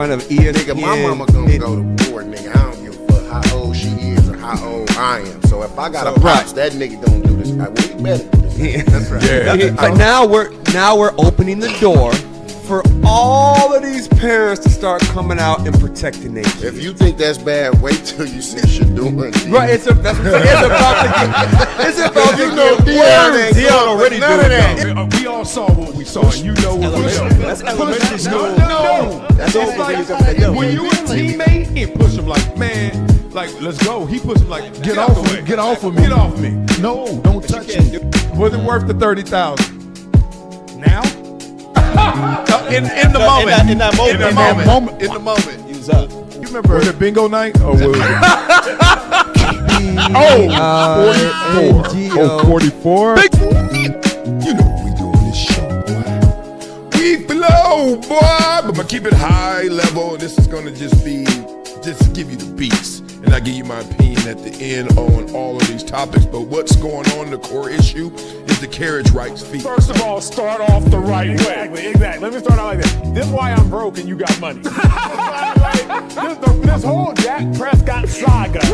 Of ESPN. Nigga, my mama gonna go to war, nigga. I don't give a fuck how old she is or how old I am. So if I got a pops, that nigga don't do this. Well, he better do this. That's right. Yeah. But now we're opening the door for all of these parents to start coming out and protecting their kids. If you think that's bad, wait till you see shit doing. Right, it's about to get worse. Dion already doing that. We all saw what we saw, and you know what we saw. That's elementary school. No. That's like when you a teammate, he push him like, man, like, let's go. He push him like, get off of me. Get off of me. Get off me. No, don't touch me. Was it worth the $30,000? Now? In the moment. In the moment. Use up. You remember? Was it bingo night? Or was it? 44. You know what we do on this show, boy. We flow, boy. But keep it high level. This is going to just give you the beats. And I give you my opinion at the end on all of these topics. But what's going on, the core issue, is the carriage rights fee. First of all, start off the right way. Exactly. Let me start out like that. This is why I'm broke and you got money. This whole Dak Prescott saga.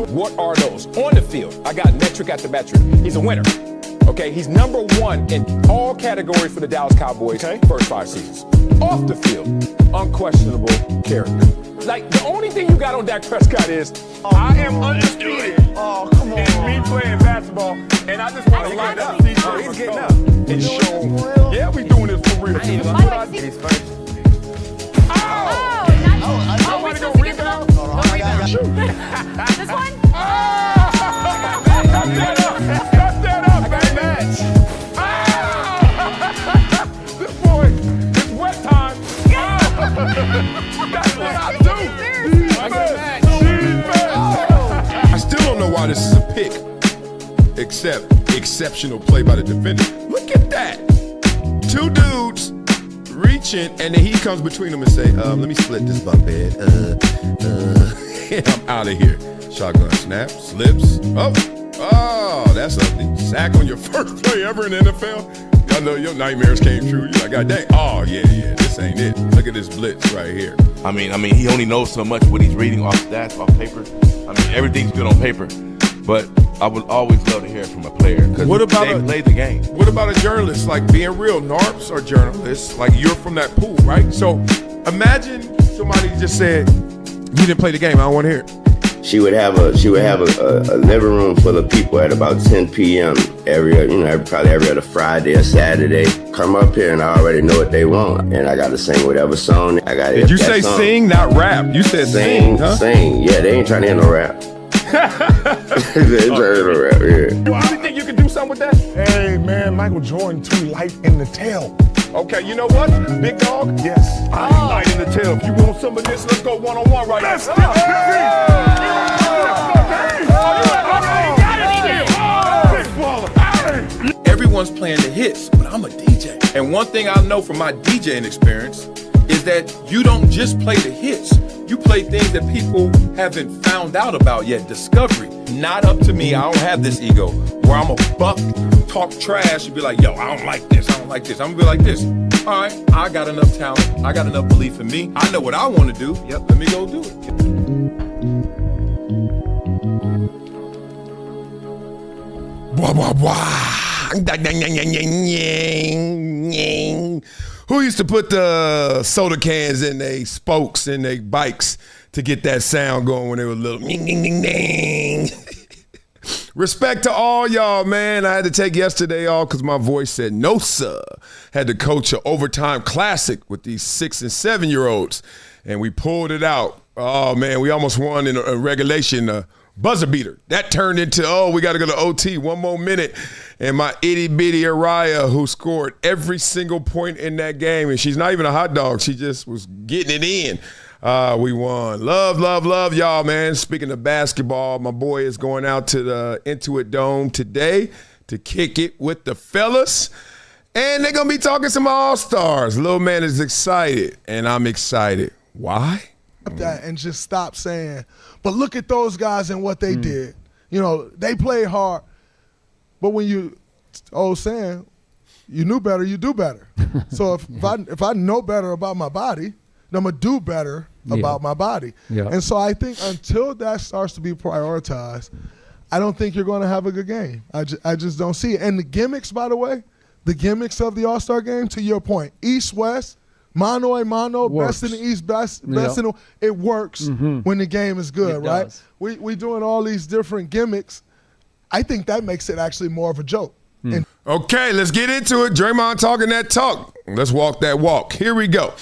What are those? On the field, I got metric after metric. He's a winner. Okay, he's number one in all categories for the Dallas Cowboys first 5 seasons. Off the field, unquestionable character. Like, the only thing you got on Dak Prescott is, I am undisputed. Oh, come on. And me playing basketball, and I just want to line up. He's getting up. And show, yeah, we doing this for real. He's first. Oh, we're supposed to get them. This one? Cut that up, baby. This boy, it's wet time. That's what I do. I still don't know why this is a pick, except exceptional play by the defender. Look at that. 2 dudes reaching, and then he comes between them and say, let me split this bunk bed. And I'm out of here. Shotgun snap, slips. Oh, that's ugly. Sack on your first play ever in the NFL. I know your nightmares came true. You're like, God dang. Oh, yeah, this ain't it. Look at this blitz right here. I mean, he only knows so much what he's reading off stats, off paper. I mean, everything's good on paper. But I would always love to hear it from a player because they played the game. What about a journalist? Like, being real, NARPs are journalists. Like, you're from that pool, right? So imagine somebody just said, you didn't play the game. I don't want to hear it. She would have a living room full of people at about 10 p.m. probably every other Friday or Saturday. Come up here and I already know what they want, and I got to sing whatever song. Did you say sing, not rap? You said sing, huh? Sing. Yeah, they ain't trying to hear no rap. They ain't trying to hear no rap. Yeah. You think you can do something with that? Hey man, Michael Jordan too light in the tail. Okay, you know what? Big dog? Yes. I ain't light in the tail. If you want some of this, let's go one-on-one right now. Everyone's playing the hits, but I'm a DJ. And one thing I know from my DJing experience is that you don't just play the hits. You play things that people haven't found out about yet. Discovery. Not up to me. I don't have this ego where I'm a buck, talk trash, and be like, yo, I don't like this. I'm gonna be like this. All right, I got enough talent. I got enough belief in me. I know what I want to do. Yep, let me go do it. Blah, blah, blah. Who used to put the soda cans in their spokes in their bikes to get that sound going when they were little? Respect to all y'all, man. I had to take yesterday off because my voice said no, sir. Had to coach an overtime classic with these 6- and 7-year-olds, and we pulled it out. Oh, man, we almost won in a regulation buzzer beater. That turned into, we got to go to OT, 1 more minute. And my itty-bitty Araya, who scored every single point in that game, and she's not even a hot dog. She just was getting it in. We won. Love y'all, man. Speaking of basketball, my boy is going out to the Intuit Dome today to kick it with the fellas. And they're going to be talking some All-Stars. Little man is excited, and I'm excited. Why? That and just stop saying, but look at those guys and what they did. You know, they played hard, but when you, saying, you knew better, you do better. So if I know better about my body, I'm going to do better about my body. Yeah. And so I think until that starts to be prioritized, I don't think you're going to have a good game. I just don't see it. And the gimmicks, by the way, the gimmicks of the All-Star game, to your point, East-West, mano, works. best in the East, best in the – it works when the game is good, right? We doing all these different gimmicks. I think that makes it actually more of a joke. Okay, let's get into it. Draymond talking that talk. Let's walk that walk. Here we go.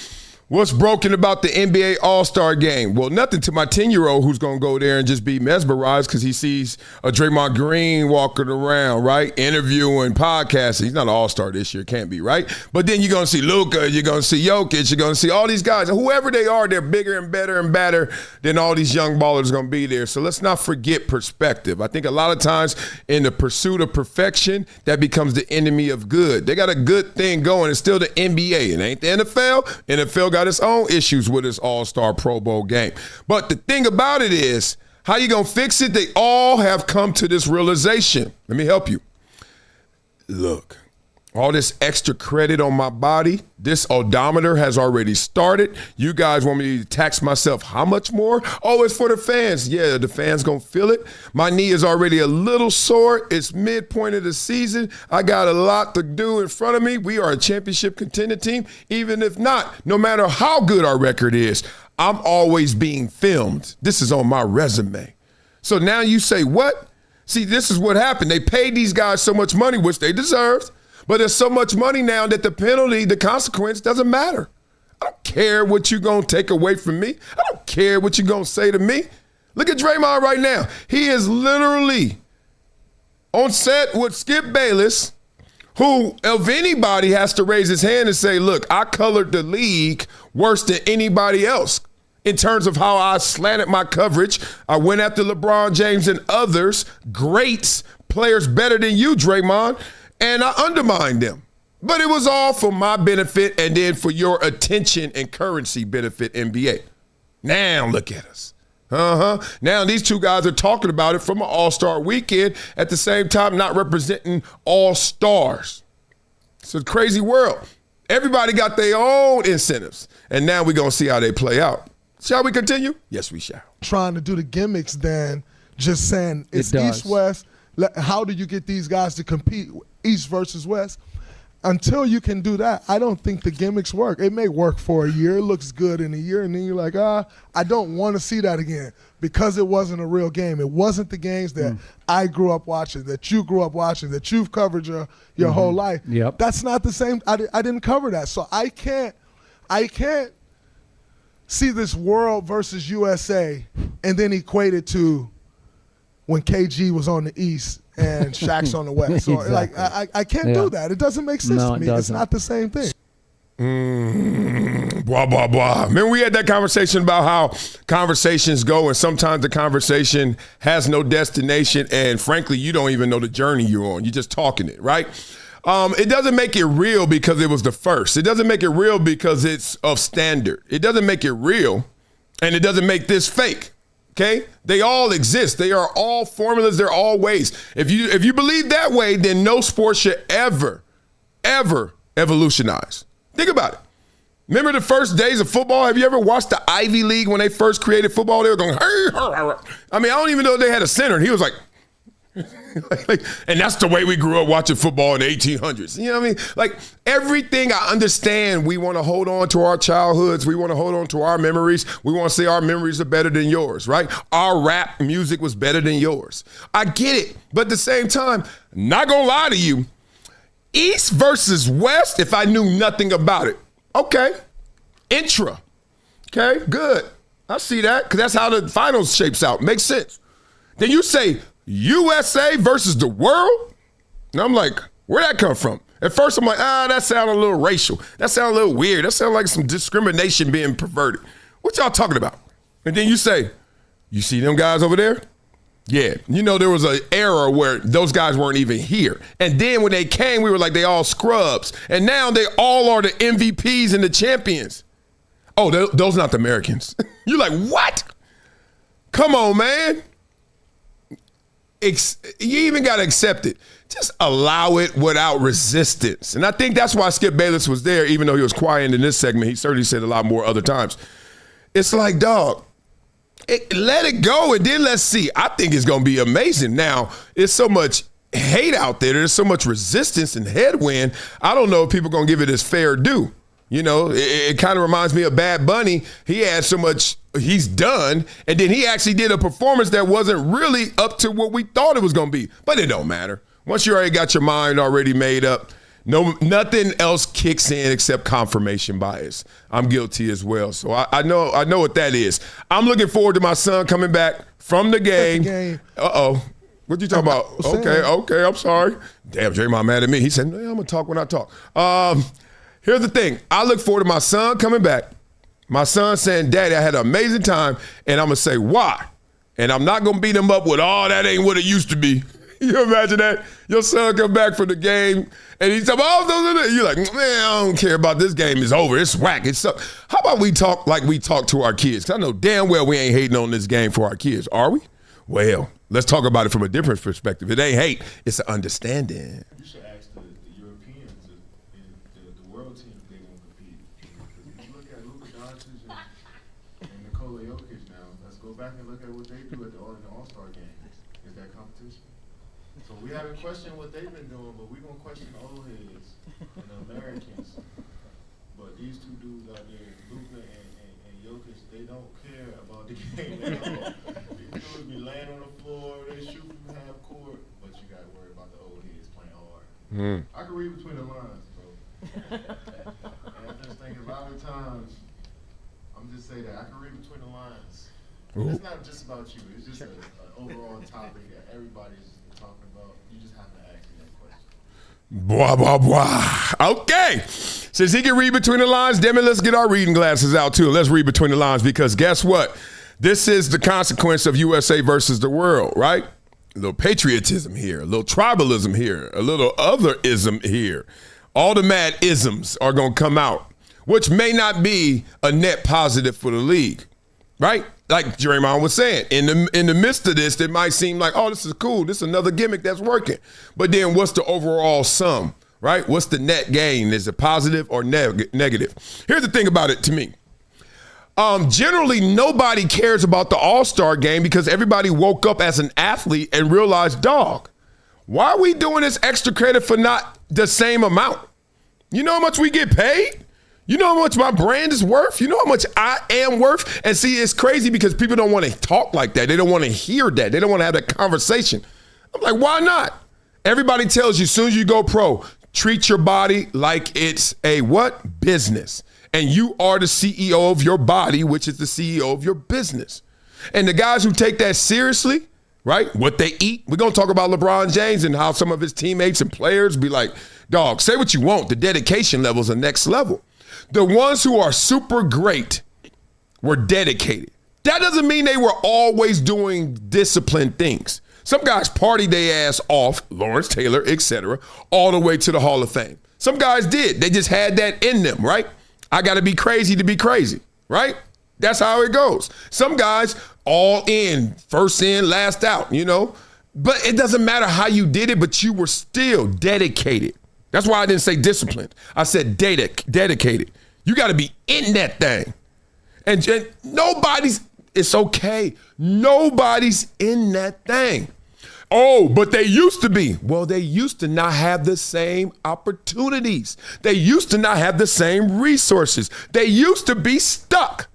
What's broken about the NBA All-Star game? Well, nothing to my 10-year-old who's going to go there and just be mesmerized because he sees a Draymond Green walking around, right? Interviewing, podcasting. He's not an All-Star this year, can't be, right? But then you're going to see Luka, you're going to see Jokic, you're going to see all these guys. Whoever they are, they're bigger and better and badder than all these young ballers going to be there. So let's not forget perspective. I think a lot of times in the pursuit of perfection, that becomes the enemy of good. They got a good thing going. It's still the NBA. It ain't the NFL. NFL got its own issues with its All-Star Pro Bowl game. But the thing about it is, how you gonna fix it? They all have come to this realization. Let me help you. Look, all this extra credit on my body, this odometer has already started. You guys want me to tax myself how much more? Oh, it's for the fans. Yeah, the fans gonna feel it. My knee is already a little sore. It's midpoint of the season. I got a lot to do in front of me. We are a championship contending team. Even if not, no matter how good our record is, I'm always being filmed. This is on my resume. So now you say, what? See, this is what happened. They paid these guys so much money, which they deserved. But there's so much money now that the penalty, the consequence doesn't matter. I don't care what you're going to take away from me. I don't care what you're going to say to me. Look at Draymond right now. He is literally on set with Skip Bayless, who, if anybody, has to raise his hand and say, look, I colored the league worse than anybody else in terms of how I slanted my coverage. I went after LeBron James and others, greats, players better than you, Draymond, and I undermined them. But it was all for my benefit and then for your attention and currency benefit, NBA. Now look at us. Now these two guys are talking about it from an All-Star weekend, at the same time not representing all-stars. It's a crazy world. Everybody got their own incentives, and now we're going to see how they play out. Shall we continue? Yes, we shall. Trying to do the gimmicks then, just saying it's East-West. How do you get these guys to compete East versus West? Until you can do that, I don't think the gimmicks work. It may work for a year. It looks good in a year, and then you're like, I don't want to see that again because it wasn't a real game. It wasn't the games that I grew up watching, that you grew up watching, that you've covered your whole life. Yep. That's not the same. I didn't cover that. So I can't see this world versus USA and then equate it to when KG was on the East and Shaq's on the West. So Exactly. I can't do that. It doesn't make sense to me. It's not the same thing. Blah, blah, blah. Remember we had that conversation about how conversations go, and sometimes the conversation has no destination, and frankly, you don't even know the journey you're on. You're just talking it, right? It doesn't make it real because it was the first. It doesn't make it real because it's of standard. It doesn't make it real, and it doesn't make this fake. Okay? They all exist. They are all formulas. They're all ways. If you believe that way, then no sport should ever evolutionize. Think about it. Remember the first days of football? Have you ever watched the Ivy League when they first created football? They were going, I mean, I don't even know if they had a center. And he was like, and that's the way we grew up watching football in the 1800s. You know what I mean? Like everything I understand, we want to hold on to our childhoods. We want to hold on to our memories. We want to say our memories are better than yours, right? Our rap music was better than yours. I get it. But at the same time, not going to lie to you, East versus West, if I knew nothing about it. Okay. Intra. Okay, good. I see that because that's how the finals shapes out. Makes sense. Then you say USA versus the world? And I'm like, where'd that come from? At first I'm like, that sounded a little racial. That sounded a little weird. That sounded like some discrimination being perverted. What y'all talking about? And then you say, you see them guys over there? Yeah. You know, there was an era where those guys weren't even here. And then when they came, we were like, they all scrubs. And now they all are the MVPs and the champions. Oh, those not the Americans. You're like, what? Come on, man. you even got to accept it. Just allow it without resistance. And I think that's why Skip Bayless was there, even though he was quiet in this segment. He certainly said a lot more other times. It's like, dog, let it go, and then let's see. I think it's going to be amazing. Now, it's so much hate out there. There's so much resistance and headwind. I don't know if people are going to give it its fair due. You know, it kind of reminds me of Bad Bunny. He had so much he's done, and then he actually did a performance that wasn't really up to what we thought it was going to be. But it don't matter. Once you already got your mind already made up, nothing else kicks in except confirmation bias. I'm guilty as well. So I know what that is. I'm looking forward to my son coming back from the game. Uh-oh. What you talking about? Okay, I'm sorry. Damn, Draymond mad at me. He said, no, I'm going to talk when I talk. Here's the thing. I look forward to my son coming back. My son saying, Daddy, I had an amazing time, and I'm going to say, why? And I'm not going to beat him up with, oh, that ain't what it used to be. You imagine that? Your son come back from the game, and he's like, oh, you're like, man, I don't care about this game. It's over. It's whack. It's up. How about we talk like we talk to our kids? Because I know damn well we ain't hating on this game for our kids. Are we? Well, let's talk about it from a different perspective. It ain't hate. It's an understanding. You should ask the Europeans, the world team, if they won't compete. Because if you look at Luka Doncic and Nikola Jokic now, let's go back and look at what they do in the All-Star game. Is that competition? So we haven't questioned what they've been doing, but we're going to question the old heads and the Americans. But these two dudes out there, Luka and Jokic, they don't care about the game at all. These dudes be laying on the floor, they shoot from half court, but you got to worry about the old heads playing hard. I can read between the lines, bro. And I just think a lot of times, I'm just saying that I can read between the lines. It's not just about you. It's just an overall topic that everybody's talking about. You just have to ask me that question. Blah, blah, blah. Okay. Since he can read between the lines, damn it, let's get our reading glasses out too. Let's read between the lines, because guess what? This is the consequence of USA versus the world, right? A little patriotism here, a little tribalism here, a little otherism here. All the mad isms are going to come out, which may not be a net positive for the league, right? Like Draymond was saying, in the midst of this, it might seem like, oh, this is cool. This is another gimmick that's working. But then what's the overall sum, right? What's the net gain? Is it positive or negative? Here's the thing about it to me. Generally, nobody cares about the All-Star game because everybody woke up as an athlete and realized, dog, why are we doing this extra credit for not the same amount? You know how much we get paid? You know how much my brand is worth? You know how much I am worth? And see, it's crazy because people don't want to talk like that. They don't want to hear that. They don't want to have that conversation. I'm like, why not? Everybody tells you as soon as you go pro, treat your body like it's a what? Business. And you are the CEO of your body, which is the CEO of your business. And the guys who take that seriously, right, what they eat, we're going to talk about LeBron James and how some of his teammates and players be like, dog, say what you want. The dedication levels are next level. The ones who are super great were dedicated. That doesn't mean they were always doing disciplined things. Some guys party their ass off, Lawrence Taylor, etc., all the way to the Hall of Fame. Some guys did. They just had that in them, right? I got to be crazy to be crazy, right? That's how it goes. Some guys all in, first in, last out, you know? But it doesn't matter how you did it, but you were still dedicated. That's why I didn't say disciplined. I said dedicated. You got to be in that thing. And nobody's, it's okay. Nobody's in that thing. Oh, but they used to be. Well, they used to not have the same opportunities. They used to not have the same resources. They used to be stuck.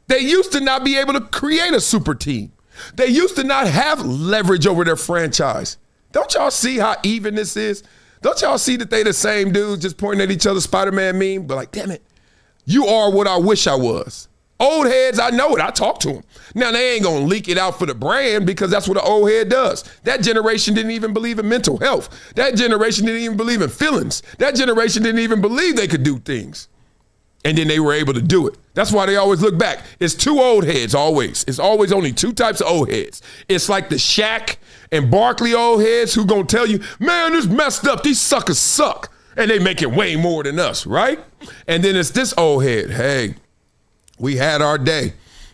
They used to not be able to create a super team. They used to not have leverage over their franchise. Don't y'all see how even this is? Don't y'all see that they the same dudes just pointing at each other, Spider-Man meme? But like, damn it, you are what I wish I was. Old heads, I know it. I talk to them. Now, they ain't going to leak it out for the brand because that's what an old head does. That generation didn't even believe in mental health. That generation didn't even believe in feelings. That generation didn't even believe they could do things. And then they were able to do it. That's why they always look back. It's two old heads always. It's always only two types of old heads. It's like the Shaq and Barkley old heads who going to tell you, man, this messed up. These suckers suck. And they making way more than us, right? And then it's this old head. Hey, we had our day,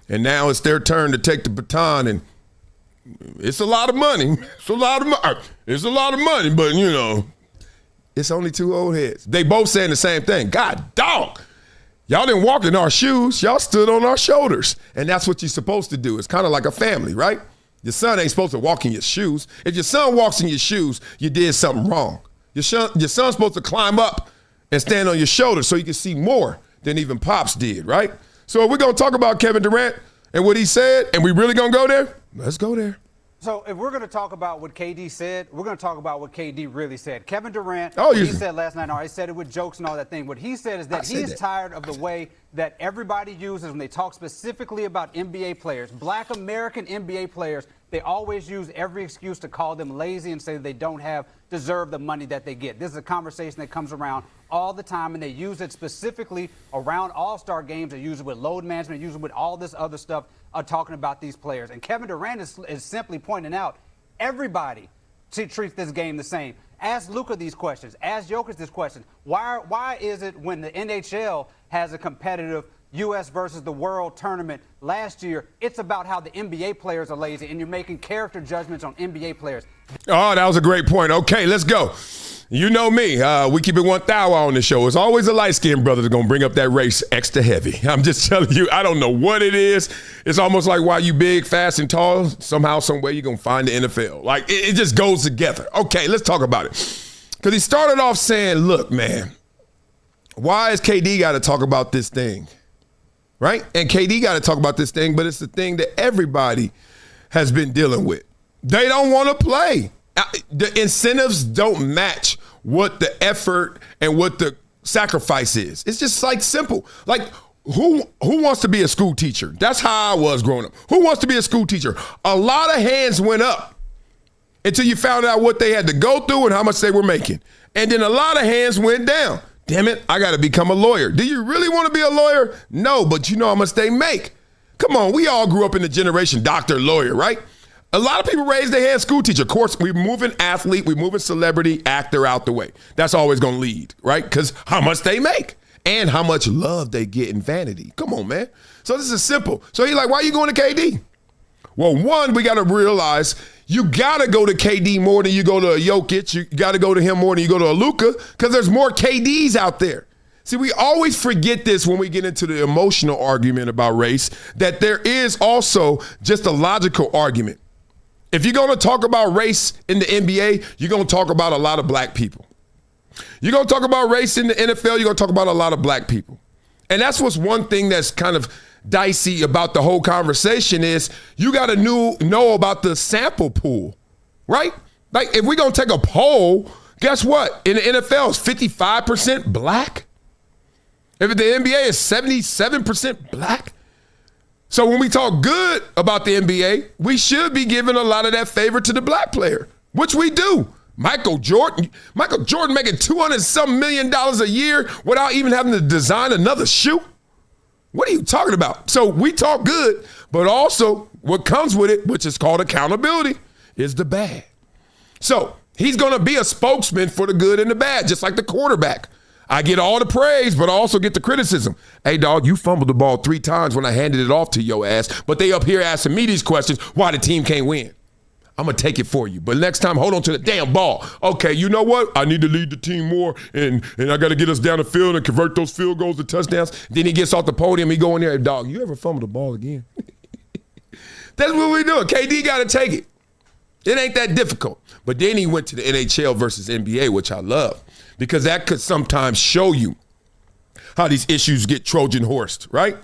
and now it's their turn to take the baton and it's a lot of money. It's a lot of money. It's a lot of money, but you know, it's only two old heads. They both saying the same thing. God dog. Y'all didn't walk in our shoes. Y'all stood on our shoulders. And that's what you're supposed to do. It's kind of like a family, right? Your son ain't supposed to walk in your shoes. If your son walks in your shoes, you did something wrong. Your son's supposed to climb up and stand on your shoulders so you can see more than even Pops did, right? So we're going to talk about Kevin Durant and what he said, and we really going to go there? Let's go there. So if we're going to talk about what KD said, we're going to talk about what KD really said. Kevin Durant, he said last night, he said it with jokes and all that thing. What he said is that he's tired of the way that everybody uses when they talk specifically about NBA players, Black American NBA players. They always use every excuse to call them lazy and say they don't deserve the money that they get. This is a conversation that comes around all the time, and they use it specifically around all-star games. They use it with load management, use it with all this other stuff, talking about these players. And Kevin Durant is simply pointing out everybody treats this game the same. Ask Luka these questions. Ask Jokic this question. Why is it when the NHL has a competitive U.S. versus the World tournament last year, it's about how the NBA players are lazy, and you're making character judgments on NBA players? Oh, that was a great point. Okay, let's go. You know me. We keep it 1,000 on the show. It's always a light-skinned brother that's going to bring up that race extra heavy. I'm just telling you, I don't know what it is. It's almost like why you big, fast, and tall, somehow, some way you're going to find the NFL. Like, it just goes together. Okay, let's talk about it. Because he started off saying, look, man, why is KD got to talk about this thing? Right? And KD got to talk about this thing, but it's the thing that everybody has been dealing with. They don't want to play. The incentives don't match what the effort and what the sacrifice is. It's just like simple. Like who wants to be a school teacher? That's how I was growing up. Who wants to be a school teacher? A lot of hands went up until you found out what they had to go through and how much they were making. And then a lot of hands went down. Damn it, I got to become a lawyer. Do you really want to be a lawyer? No, but you know how much they make. Come on, we all grew up in the generation doctor, lawyer, right? A lot of people raise their hand, school teacher. Of course, we're moving athlete, we're moving celebrity, actor out the way. That's always going to lead, right? Because how much they make and how much love they get in vanity. Come on, man. So this is simple. So he's like, why are you going to KD? Well, one, we got to realize you got to go to KD more than you go to a Jokic. You got to go to him more than you go to a Luka because there's more KDs out there. See, we always forget this when we get into the emotional argument about race, that there is also just a logical argument. If you're going to talk about race in the NBA, you're going to talk about a lot of black people. You're going to talk about race in the NFL, you're going to talk about a lot of black people. And that's what's one thing that's kind of dicey about the whole conversation is you got to know about the sample pool, right? Like if we're going to take a poll, guess what? In the NFL, it's 55% black. If the NBA is 77% black. So when we talk good about the NBA, we should be giving a lot of that favor to the black player, which we do. Michael Jordan making $200-some million a year without even having to design another shoe. What are you talking about? So we talk good, but also what comes with it, which is called accountability, is the bad. So he's going to be a spokesman for the good and the bad, just like the quarterback. I get all the praise, but I also get the criticism. Hey, dog, you fumbled the ball 3 times when I handed it off to your ass, but they up here asking me these questions why the team can't win. I'm going to take it for you. But next time, hold on to the damn ball. Okay, you know what? I need to lead the team more, and I got to get us down the field and convert those field goals to touchdowns. Then he gets off the podium. He go in there, dog, you ever fumble the ball again? That's what we doing. KD got to take it. It ain't that difficult. But then he went to the NHL versus NBA, which I love, because that could sometimes show you how these issues get Trojan horsed, right?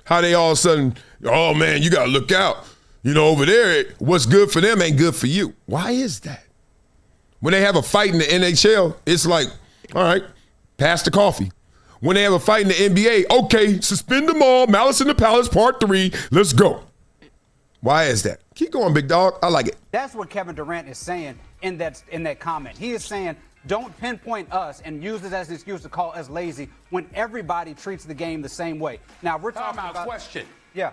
How they all of a sudden, oh, man, you got to look out. You know, over there, what's good for them ain't good for you. Why is that? When they have a fight in the NHL, it's like, all right, pass the coffee. When they have a fight in the NBA, okay, suspend them all, Malice in the Palace, part 3, let's go. Why is that? Keep going, big dog. I like it. That's what Kevin Durant is saying in that comment. He is saying, don't pinpoint us and use this as an excuse to call us lazy when everybody treats the game the same way. Now, we're talking about... question. Yeah.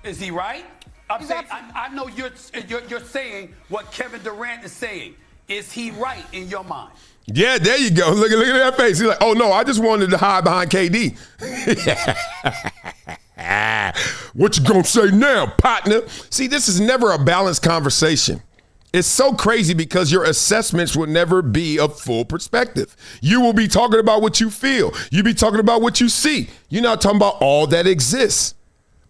Is he right? I know you're saying what Kevin Durant is saying. Is he right in your mind? Yeah, there you go. Look at that face. He's like, oh, no, I just wanted to hide behind KD. What you gonna say now, partner? See, this is never a balanced conversation. It's so crazy because your assessments will never be a full perspective. You will be talking about what you feel. You be talking about what you see. You're not talking about all that exists.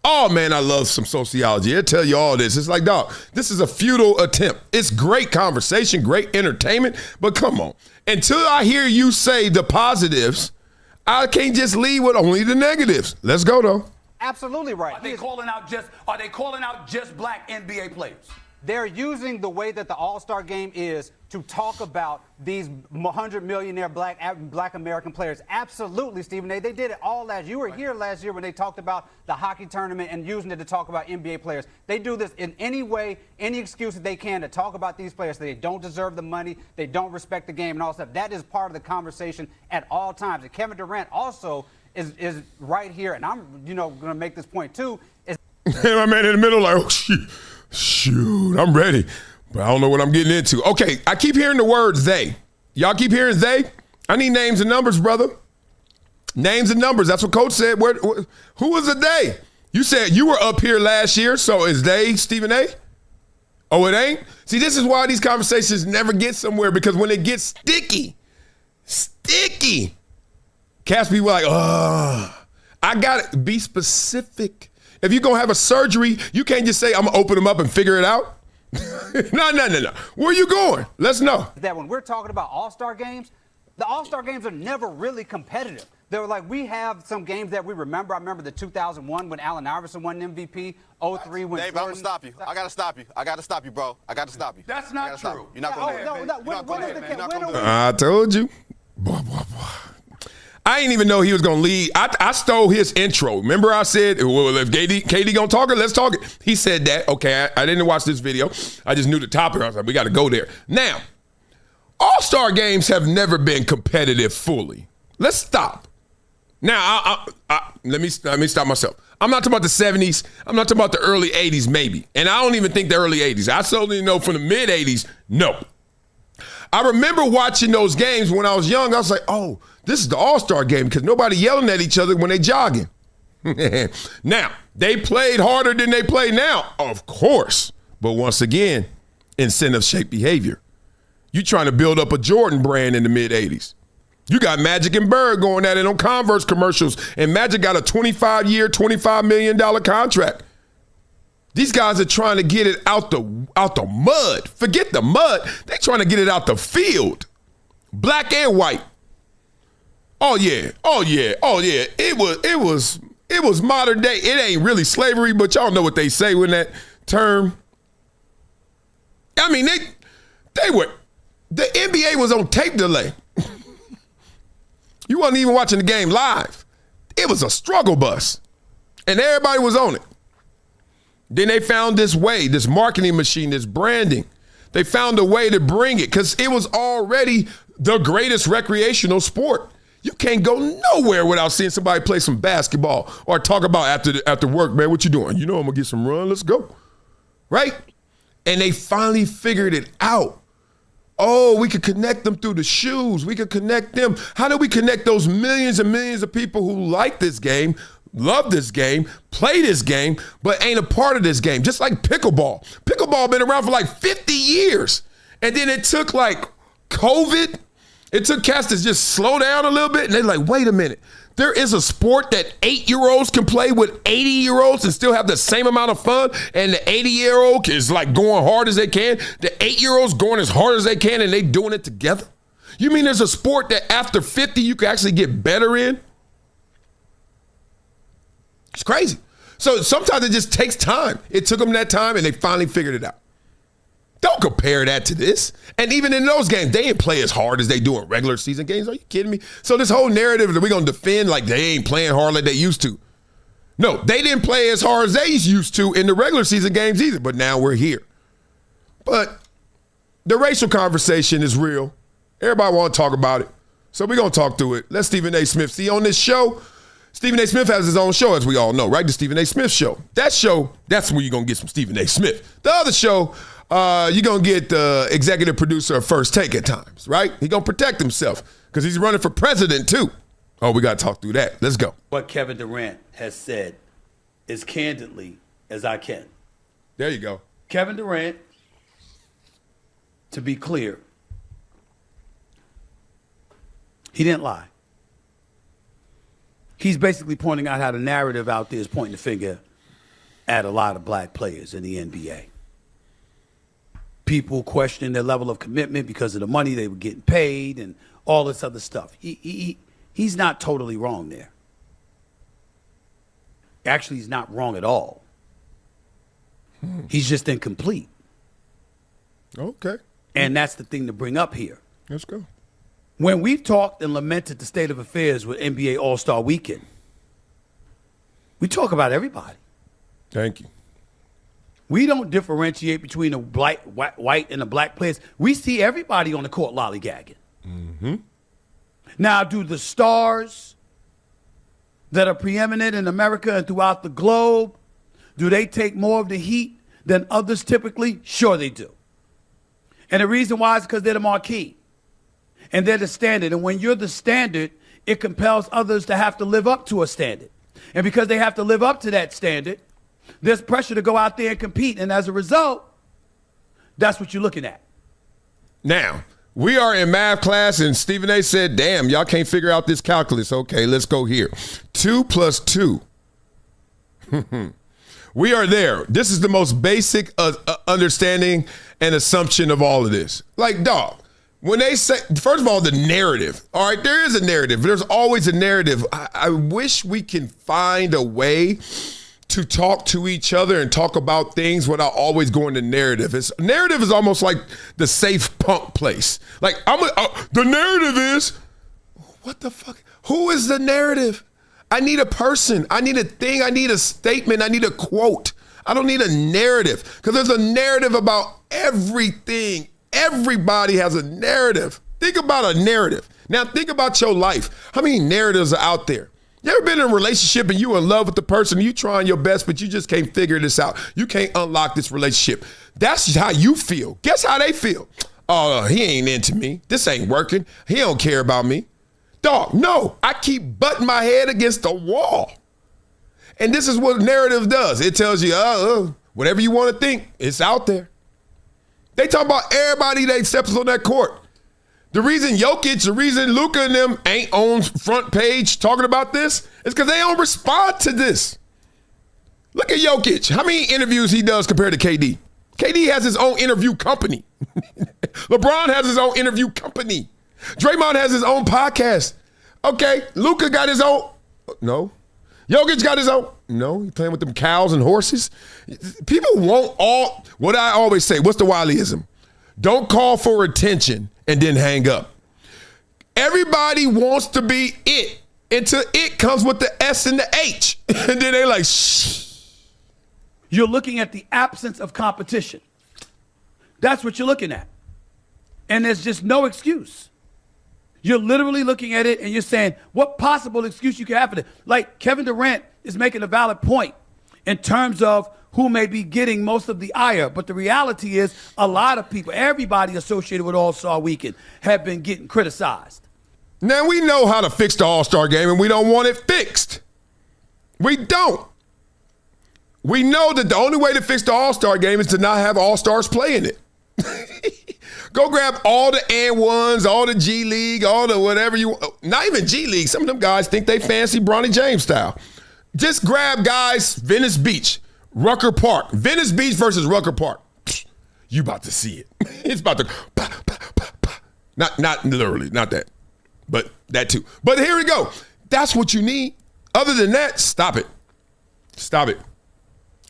Oh, man, I love some sociology. It'll tell you all this. It's like, dog, this is a futile attempt. It's great conversation, great entertainment, but come on. Until I hear you say the positives, I can't just leave with only the negatives. Let's go, though. Absolutely right. Are they calling out just black NBA players? They're using the way that the All-Star game is to talk about these 100 millionaire black American players. Absolutely, Stephen A. They did it all last year. You were here last year when they talked about the hockey tournament and using it to talk about NBA players. They do this in any way, any excuse that they can to talk about these players. They don't deserve the money. They don't respect the game and all stuff. That is part of the conversation at all times. And Kevin Durant also is right here, and I'm going to make this point too. My man in the middle like, oh, shoot, I'm ready, but I don't know what I'm getting into. Okay, I keep hearing the words they. Y'all keep hearing they? I need names and numbers, brother. Names and numbers. That's what Coach said. Who was the they? You said you were up here last year, so is they Stephen A? Oh, it ain't? See, this is why these conversations never get somewhere, because when it gets sticky, cats be like, I got to be specific. If you're going to have a surgery, you can't just say, I'm going to open them up and figure it out. No. Where you going? Let's know. That when we're talking about All-Star games, the All-Star games are never really competitive. They were like, we have some games that we remember. I remember the 2001 when Allen Iverson won MVP, 03 when Dave, I'm going to stop you. I got to stop you. I got to stop you, bro. I got to stop you. That's not true. You're not going to do it. I told you. I didn't even know he was going to lead. I stole his intro. Remember I said, well, if KD going to talk it, let's talk it. He said that. Okay, I didn't watch this video. I just knew the topic. I was like, we got to go there. Now, All-Star games have never been competitive fully. Let's stop. Now, let me stop myself. I'm not talking about the 70s. I'm not talking about the early 80s, maybe. And I don't even think the early 80s. I certainly know from the mid-80s, no. I remember watching those games when I was young. I was like, oh, this is the All-Star game because nobody yelling at each other when they jogging. Now, they played harder than they play now, of course. But once again, incentive-shaped behavior. You trying to build up a Jordan brand in the mid-80s. You got Magic and Bird going at it on Converse commercials, and Magic got a 25-year, $25 million contract. These guys are trying to get it out the mud. Forget the mud. They trying to get it out the field. Black and white. Oh yeah. It was modern day. It ain't really slavery, but y'all know what they say with that term. I mean, they were, the NBA was on tape delay. You wasn't even watching the game live. It was a struggle bus. And everybody was on it. Then they found this way, this marketing machine, this branding. They found a way to bring it because it was already the greatest recreational sport. You can't go nowhere without seeing somebody play some basketball or talk about after work, man, what you doing? You know I'm going to get some run. Let's go. Right? And they finally figured it out. Oh, we could connect them through the shoes. We could connect them. How do we connect those millions and millions of people who like this game, love this game, play this game, but ain't a part of this game? Just like pickleball. Pickleball been around for like 50 years. And then it took like COVID. It took cats to just slow down a little bit. And they're like, wait a minute. There is a sport that 8-year-olds can play with 80-year-olds and still have the same amount of fun. And the 80-year-old is like going hard as they can. The 8-year-old's going as hard as they can and they doing it together. You mean there's a sport that after 50 you can actually get better in? It's crazy. So sometimes it just takes time. It took them that time and they finally figured it out. Don't compare that to this. And even in those games, they didn't play as hard as they do in regular season games. Are you kidding me? So this whole narrative that we're going to defend like they ain't playing hard like they used to. No, they didn't play as hard as they used to in the regular season games either. But now we're here. But the racial conversation is real. Everybody want to talk about it. So we're going to talk through it. Let's Stephen A. Smith. See, on this show, Stephen A. Smith has his own show, as we all know, right? The Stephen A. Smith Show. That show, that's where you're going to get some Stephen A. Smith. The other show, you're going to get the executive producer of First Take at times, right? He's going to protect himself because he's running for president, too. Oh, we got to talk through that. Let's go. What Kevin Durant has said as candidly as I can. There you go. Kevin Durant, to be clear, he didn't lie. He's basically pointing out how the narrative out there is pointing the finger at a lot of black players in the NBA. People questioning their level of commitment because of the money they were getting paid and all this other stuff. He's not totally wrong there. Actually, he's not wrong at all. He's just incomplete. Okay. And that's the thing to bring up here. Let's go. When we've talked and lamented the state of affairs with NBA All-Star Weekend, we talk about everybody. Thank you. We don't differentiate between the white and the black players. We see everybody on the court lollygagging. Mm-hmm. Now, do the stars that are preeminent in America and throughout the globe, do they take more of the heat than others typically? Sure they do. And the reason why is because they're the marquee. And they're the standard. And when you're the standard, it compels others to have to live up to a standard. And because they have to live up to that standard, there's pressure to go out there and compete. And as a result, that's what you're looking at. Now, we are in math class, and Stephen A. said, damn, y'all can't figure out this calculus. Okay, let's go here. 2 plus 2. We are there. This is the most basic understanding and assumption of all of this. Like, dog, when they say, first of all, the narrative. All right, there is a narrative. There's always a narrative. I wish we can find a way to talk to each other and talk about things without always going to narrative. Narrative is almost like the safe punk place. Like, the narrative is, what the fuck? Who is the narrative? I need a person. I need a thing. I need a statement. I need a quote. I don't need a narrative, because there's a narrative about everything. Everybody has a narrative. Think about a narrative. Now think about your life. How many narratives are out there? You ever been in a relationship and you in love with the person, you trying your best, but you just can't figure this out. You can't unlock this relationship. That's how you feel. Guess how they feel? Oh, he ain't into me. This ain't working. He don't care about me. Dog, no, I keep butting my head against the wall. And this is what narrative does. It tells you, whatever you want to think, it's out there. They talk about everybody that steps on that court. The reason Jokic, the reason Luka and them ain't on front page talking about this is because they don't respond to this. Look at Jokic. How many interviews he does compared to KD? KD has his own interview company. LeBron has his own interview company. Draymond has his own podcast. Okay, Luka got his own. No. Jokic got his own. No, he playing with them cows and horses. People want all, what I always say, what's the Wileyism? Don't call for attention and then hang up. Everybody wants to be it until it comes with the S and the H. And then they like, shh. You're looking at the absence of competition. That's what you're looking at. And there's just no excuse. You're literally looking at it and you're saying, what possible excuse you can have for it? Like Kevin Durant is making a valid point in terms of who may be getting most of the ire. But the reality is a lot of people, everybody associated with All-Star Weekend have been getting criticized. Now, we know how to fix the All-Star game and we don't want it fixed. We don't. We know that the only way to fix the All-Star game is to not have All-Stars play in it. Go grab all the and-ones, all the G League, all the whatever you want. Not even G League. Some of them guys think they fancy Bronny James style. Just grab guys, Venice Beach, Rucker Park. Venice Beach versus Rucker Park. You about to see it. It's about to bah, bah, bah, bah. Not literally, not that. But that too. But here we go. That's what you need. Other than that, stop it. Stop it.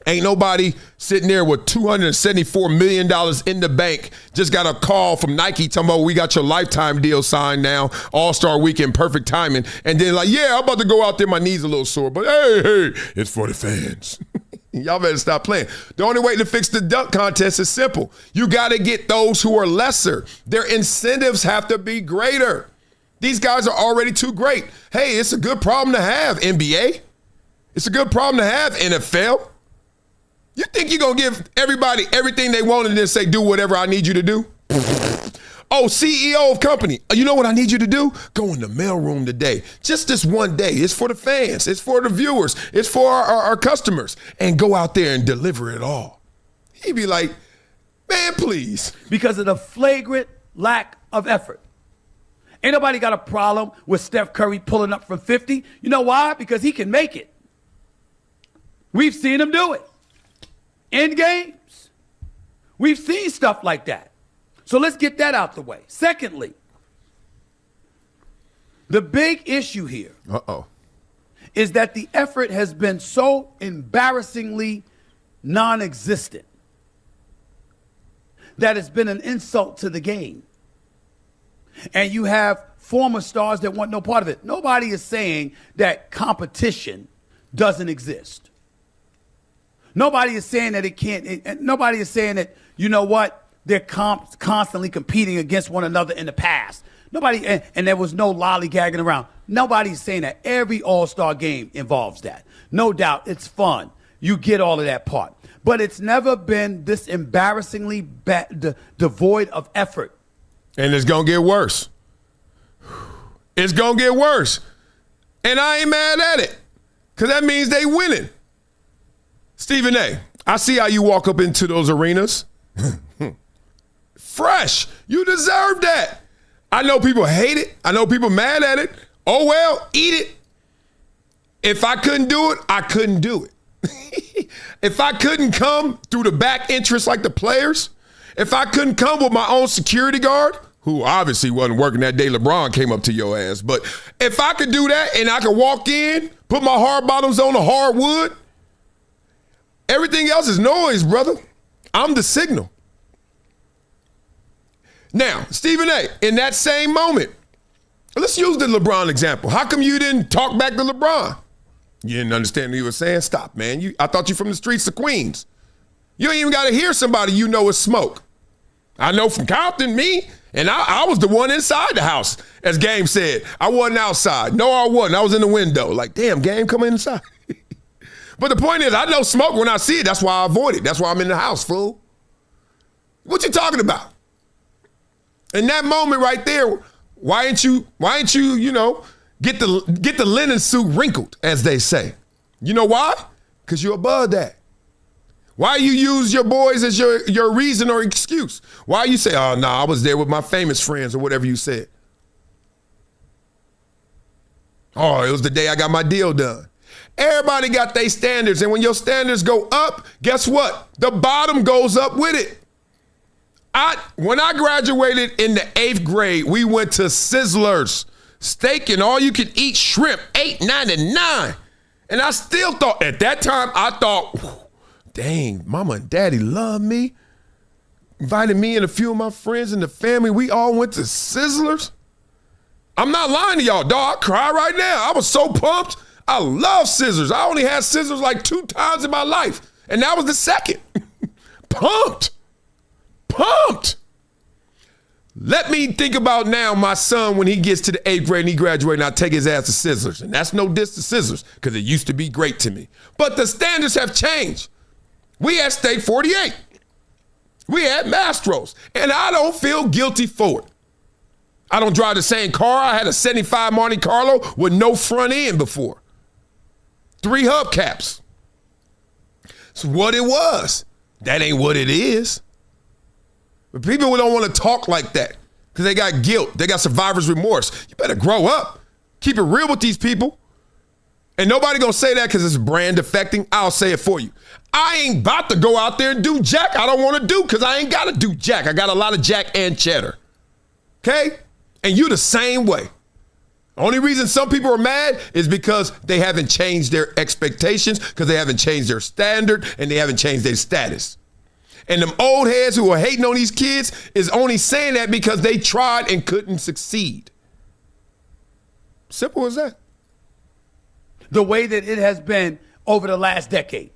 Ain't nobody sitting there with $274 million in the bank. Just got a call from Nike talking about, we got your lifetime deal signed now. All-Star Weekend, perfect timing. And then like, yeah, I'm about to go out there. My knees a little sore. But hey, it's for the fans. Y'all better stop playing. The only way to fix the dunk contest is simple. You got to get those who are lesser. Their incentives have to be greater. These guys are already too great. Hey, it's a good problem to have, NBA. It's a good problem to have, NFL. You think you're going to give everybody everything they want and then say, do whatever I need you to do? Oh, CEO of company. You know what I need you to do? Go in the mailroom today. Just this one day. It's for the fans. It's for the viewers. It's for our customers. And go out there and deliver it all. He'd be like, man, please. Because of the flagrant lack of effort. Ain't nobody got a problem with Steph Curry pulling up from 50. You know why? Because he can make it. We've seen him do it. In games. We've seen stuff like that. So let's get that out the way. Secondly, the big issue here is that the effort has been so embarrassingly non-existent that it's been an insult to the game. And you have former stars that want no part of it. Nobody is saying that competition doesn't exist. Nobody is saying that it can't. Nobody is saying that, you know what, they're constantly competing against one another in the past. Nobody, and there was no lollygagging around. Nobody's saying that. Every all-star game involves that. No doubt, it's fun. You get all of that part. But it's never been this embarrassingly devoid of effort. And it's going to get worse. It's going to get worse. And I ain't mad at it, because that means they winning. Stephen A., I see how you walk up into those arenas. Fresh. You deserve that. I know people hate it. I know people mad at it. Oh, well, eat it. If I couldn't do it, I couldn't do it. If I couldn't come through the back entrance like the players, if I couldn't come with my own security guard, who obviously wasn't working that day LeBron came up to your ass, but if I could do that and I could walk in, put my hard bottoms on the hardwood, everything else is noise, brother. I'm the signal. Now, Stephen A., in that same moment, let's use the LeBron example. How come you didn't talk back to LeBron? You didn't understand what he was saying? Stop, man. I thought you from the streets of Queens. You ain't even got to hear somebody you know is smoke. I know from Compton, me, and I was the one inside the house, as Game said. I wasn't outside. No, I wasn't. I was in the window. Like, damn, Game, come inside. But the point is, I know smoke when I see it. That's why I avoid it. That's why I'm in the house, fool. What you talking about? In that moment right there, why ain't you, get the linen suit wrinkled, as they say? You know why? Because you're above that. Why you use your boys as your reason or excuse? Why you say, oh, no, I was there with my famous friends or whatever you said. Oh, it was the day I got my deal done. Everybody got their standards, and when your standards go up, guess what? The bottom goes up with it. When I graduated in the 8th grade, we went to Sizzlers, steak and all you could eat shrimp, $8.99. And I still thought, at that time, I thought, dang, mama and daddy love me. Invited me and a few of my friends and the family. We all went to Sizzlers. I'm not lying to y'all, dog. I cry right now. I was so pumped. I love Sizzlers. I only had Sizzlers like 2 times in my life. And that was the second. Pumped. Let me think about now my son when he gets to the 8th grade and he graduates and I take his ass to Sizzlers. And that's no diss to Sizzlers because it used to be great to me. But the standards have changed. We had State 48. We had Mastros. And I don't feel guilty for it. I don't drive the same car. I had a 75 Monte Carlo with no front end before. 3 hubcaps. It's what it was. That ain't what it is. But people don't want to talk like that because they got guilt. They got survivor's remorse. You better grow up. Keep it real with these people. And nobody going to say that because it's brand affecting. I'll say it for you. I ain't about to go out there and do jack I don't want to do because I ain't got to do jack. I got a lot of jack and cheddar. Okay? And you the same way. Only reason some people are mad is because they haven't changed their expectations, because they haven't changed their standard, and they haven't changed their status. And them old heads who are hating on these kids is only saying that because they tried and couldn't succeed. Simple as that. The way that it has been over the last decade.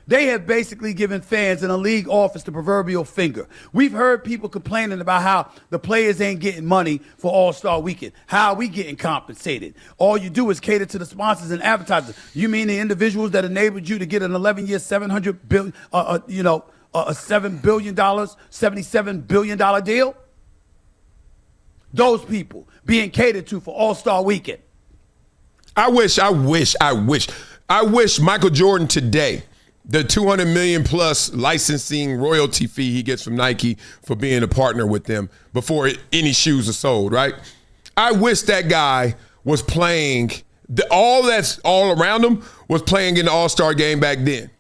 They have basically given fans in a league office the proverbial finger. We've heard people complaining about how the players ain't getting money for All-Star Weekend. How are we getting compensated? All you do is cater to the sponsors and advertisers. You mean the individuals that enabled you to get an 11-year, $700 billion, a $7 billion, $77 billion deal? those people being catered to for All-Star Weekend. I wish Michael Jordan today, the $200 million plus licensing royalty fee he gets from Nike for being a partner with them before any shoes are sold, right? I wish that guy was playing, all that's all around him was playing in the All-Star game back then.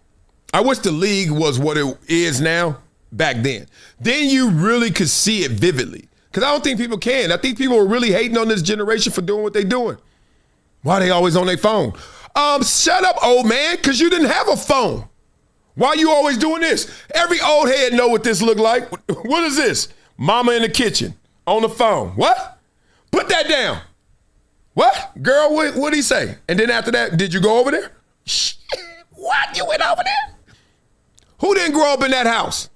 I wish the league was what it is now back then. Then you really could see it vividly. Because I don't think people can. I think people are really hating on this generation for doing what they're doing. Why are they always on their phone? Shut up, old man, because you didn't have a phone. Why are you always doing this? Every old head know what this look like. What is this? Mama in the kitchen, on the phone. What? Put that down. What? Girl, what'd he say? And then after that, did you go over there? Shit, what? You went over there? Who didn't grow up in that house?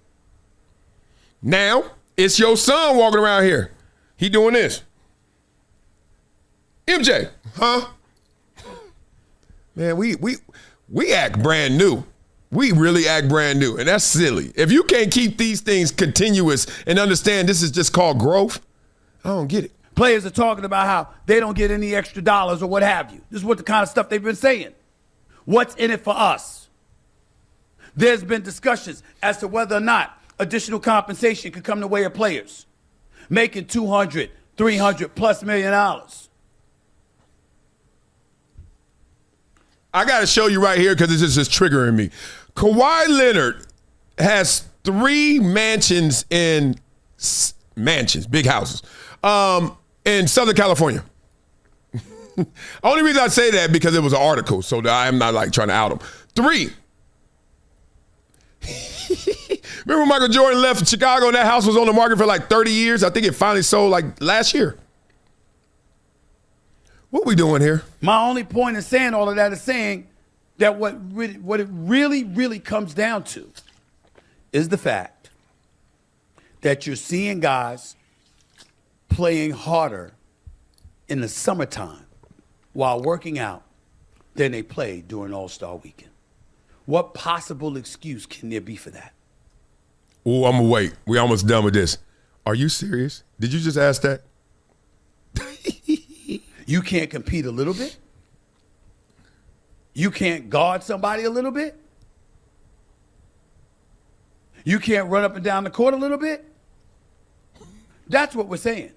Now, it's your son walking around here. He doing this. MJ, huh? Man, we act brand new. We really act brand new, and that's silly. If you can't keep these things continuous and understand this is just called growth, I don't get it. Players are talking about how they don't get any extra dollars or what have you. This is what the kind of stuff they've been saying. What's in it for us? There's been discussions as to whether or not additional compensation could come the way of players making $200, $300+ million. I got to show you right here because this is just triggering me. Kawhi Leonard has 3 mansions, big houses, in Southern California. Only reason I say that because it was an article, so that I'm not like trying to out him. 3. Remember when Michael Jordan left Chicago and that house was on the market for like 30 years? I think it finally sold like last year. What we doing here? My only point in saying all of that is saying that what it really comes down to is the fact that you're seeing guys playing harder in the summertime while working out than they play during All-Star Weekend. What possible excuse can there be for that? Oh, I'm going to wait. We almost done with this. Are you serious? Did you just ask that? You can't compete a little bit? You can't guard somebody a little bit? You can't run up and down the court a little bit? That's what we're saying.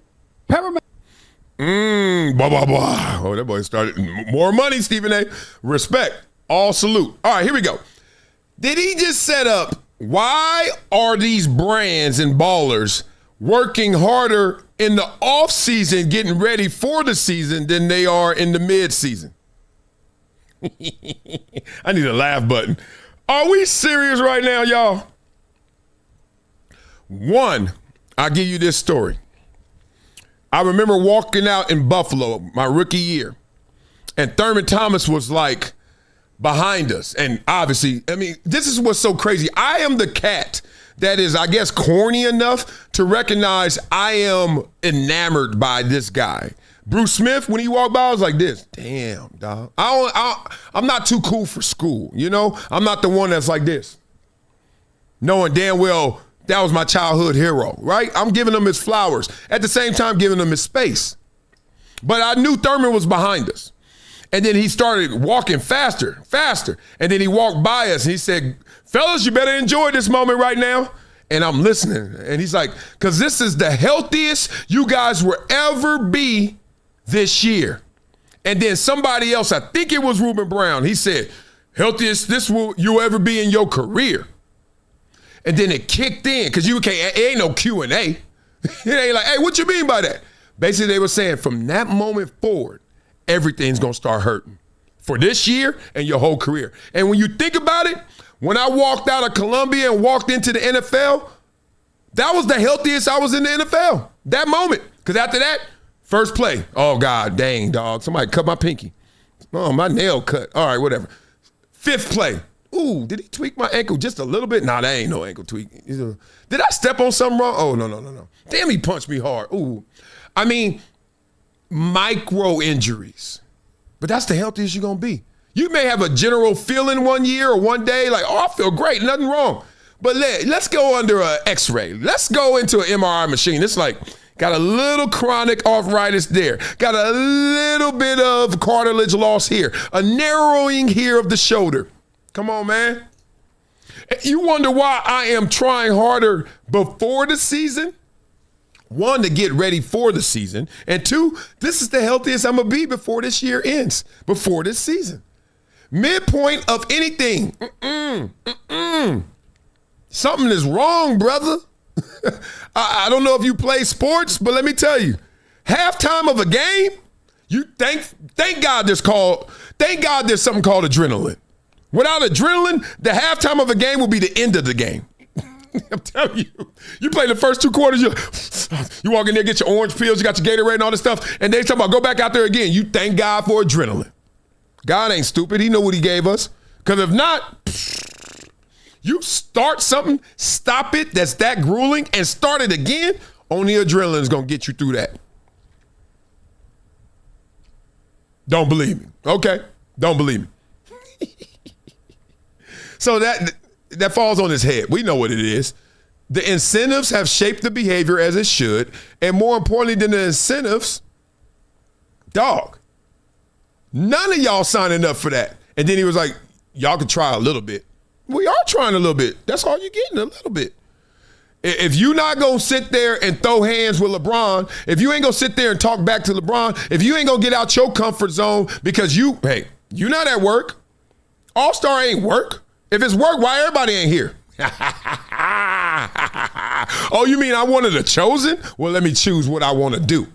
Paramount. Blah, blah, blah. Oh, that boy started. More money, Stephen A. Respect. All salute. All right, here we go. Did he just set up, why are these brands and ballers working harder in the off season, getting ready for the season, than they are in the mid season? I need a laugh button. Are we serious right now, y'all? One, I'll give you this story. I remember walking out in Buffalo my rookie year, and Thurman Thomas was like behind us. And obviously, I mean, this is what's so crazy. I am the cat that is, I guess, corny enough to recognize I am enamored by this guy. Bruce Smith, when he walked by, I was like this. Damn, dog. I'm not too cool for school, you know? I'm not the one that's like this. Knowing damn well that was my childhood hero, right? I'm giving him his flowers. At the same time, giving him his space. But I knew Thurman was behind us. And then he started walking faster. And then he walked by us and he said, fellas, you better enjoy this moment right now. And I'm listening. And he's like, because this is the healthiest you guys will ever be this year. And then somebody else, I think it was Ruben Brown, he said, healthiest this will you ever be in your career. And then it kicked in, because it ain't no Q&A. It ain't like, hey, what you mean by that? Basically, they were saying from that moment forward, everything's going to start hurting for this year and your whole career. And when you think about it, when I walked out of Columbia and walked into the NFL, that was the healthiest I was in the NFL, that moment. Because after that, first play, oh, God, dang, dog, somebody cut my pinky. Oh, my nail cut. All right, whatever. 5th play. Ooh, did he tweak my ankle just a little bit? Nah, that ain't no ankle tweak. Did I step on something wrong? Oh, no. Damn, he punched me hard. Ooh. I mean, micro injuries. But that's the healthiest you're going to be. You may have a general feeling one year or one day like, oh, I feel great, nothing wrong. But let's go under an x-ray. Let's go into an MRI machine. It's like, Got a little chronic arthritis there. Got a little bit of cartilage loss here. A narrowing here of the shoulder. Come on, man. You wonder why I am trying harder before the season? One, to get ready for the season. And two, this is the healthiest I'm going to be before this year ends, before this season. Midpoint of anything. Something is wrong, brother. I don't know if you play sports, but let me tell you, halftime of a game, you thank God there's something called adrenaline. Without adrenaline, the halftime of a game will be the end of the game. I'm telling you, you play the first 2 quarters, you walk in there, get your orange pills, you got your Gatorade and all this stuff, and they talk about go back out there again. You thank God for adrenaline. God ain't stupid. He know what he gave us. Because if not, you start something, stop it that's that grueling, and start it again, only adrenaline is going to get you through that. Don't believe me. Okay, don't believe me. So that falls on his head. We know what it is. The incentives have shaped the behavior as it should, and more importantly than the incentives, dog, none of y'all signing up for that. And then he was like, y'all can try a little bit. We are trying a little bit. That's all you're getting, a little bit. If you're not going to sit there and throw hands with LeBron, if you ain't going to sit there and talk back to LeBron, if you ain't going to get out your comfort zone because you're not at work. All-Star ain't work. If it's work, why everybody ain't here? Oh, you mean I'm one of the chosen? Well, let me choose what I want to do.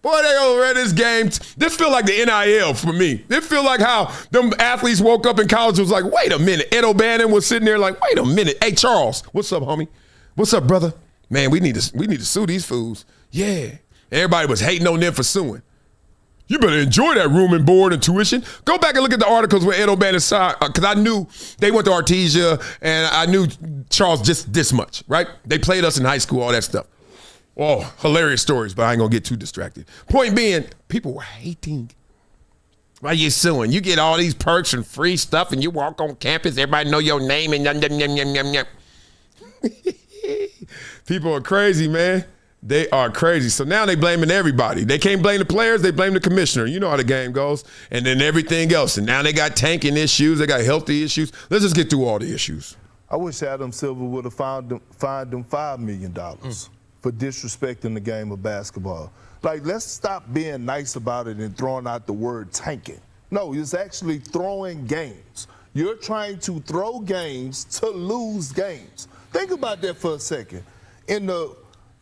Boy, they over at this game. This feel like the NIL for me. It feel like how them athletes woke up in college and was like, wait a minute. Ed O'Bannon was sitting there like, wait a minute. Hey, Charles, what's up, homie? What's up, brother? Man, we need to sue these fools. Yeah. Everybody was hating on them for suing. You better enjoy that room and board and tuition. Go back and look at the articles where Ed O'Bannon signed, because I knew they went to Artesia, and I knew Charles just this much, right? They played us in high school, all that stuff. Oh, hilarious stories, but I ain't going to get too distracted. Point being, people were hating. Why you suing? You get all these perks and free stuff, and you walk on campus, everybody know your name, and yum, yum, yum, yum, yum, yum. People are crazy, man. They are crazy. So now they blaming everybody. They can't blame the players. They blame the commissioner. You know how the game goes. And then everything else. And now they got tanking issues. They got healthy issues. Let's just get through all the issues. I wish Adam Silver would have fined them $5 million for disrespecting the game of basketball. Like, let's stop being nice about it and throwing out the word tanking. No, it's actually throwing games. You're trying to throw games to lose games. Think about that for a second.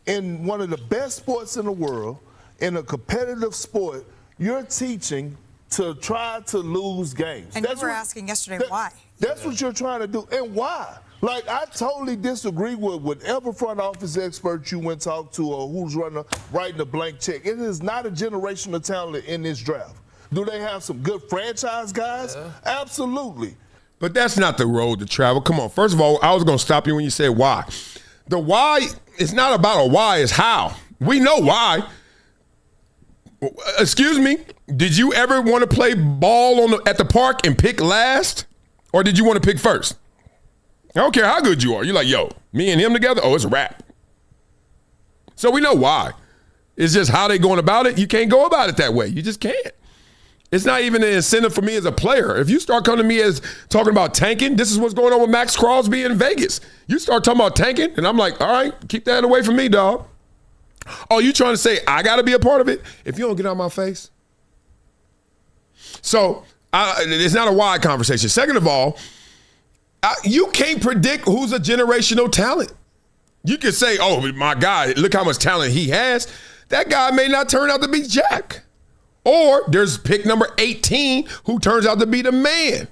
In one of the best sports in the world, in a competitive sport, you're teaching to try to lose games. And you were asking yesterday why. That's what you're trying to do. And why? Like, I totally disagree with whatever front office expert you went talk to or who's writing a blank check. It is not a generational talent in this draft. Do they have some good franchise guys? Yeah. Absolutely. But that's not the road to travel. Come on. First of all, I was going to stop you when you said why. The why is not about a why, it's how. We know why. Excuse me, did you ever want to play ball at the park and pick last? Or did you want to pick first? I don't care how good you are. You're like, yo, me and him together? Oh, it's a wrap. So we know why. It's just how they going about it. You can't go about it that way. You just can't. It's not even an incentive for me as a player. If you start coming to me as talking about tanking, this is what's going on with Max Crosby in Vegas. You start talking about tanking, and I'm like, all right, keep that away from me, dog. Oh, you trying to say I got to be a part of it? If you don't get out of my face. So it's not a wide conversation. Second of all, you can't predict who's a generational talent. You can say, oh, my God, look how much talent he has. That guy may not turn out to be Jack. Or there's pick number 18 who turns out to be the man.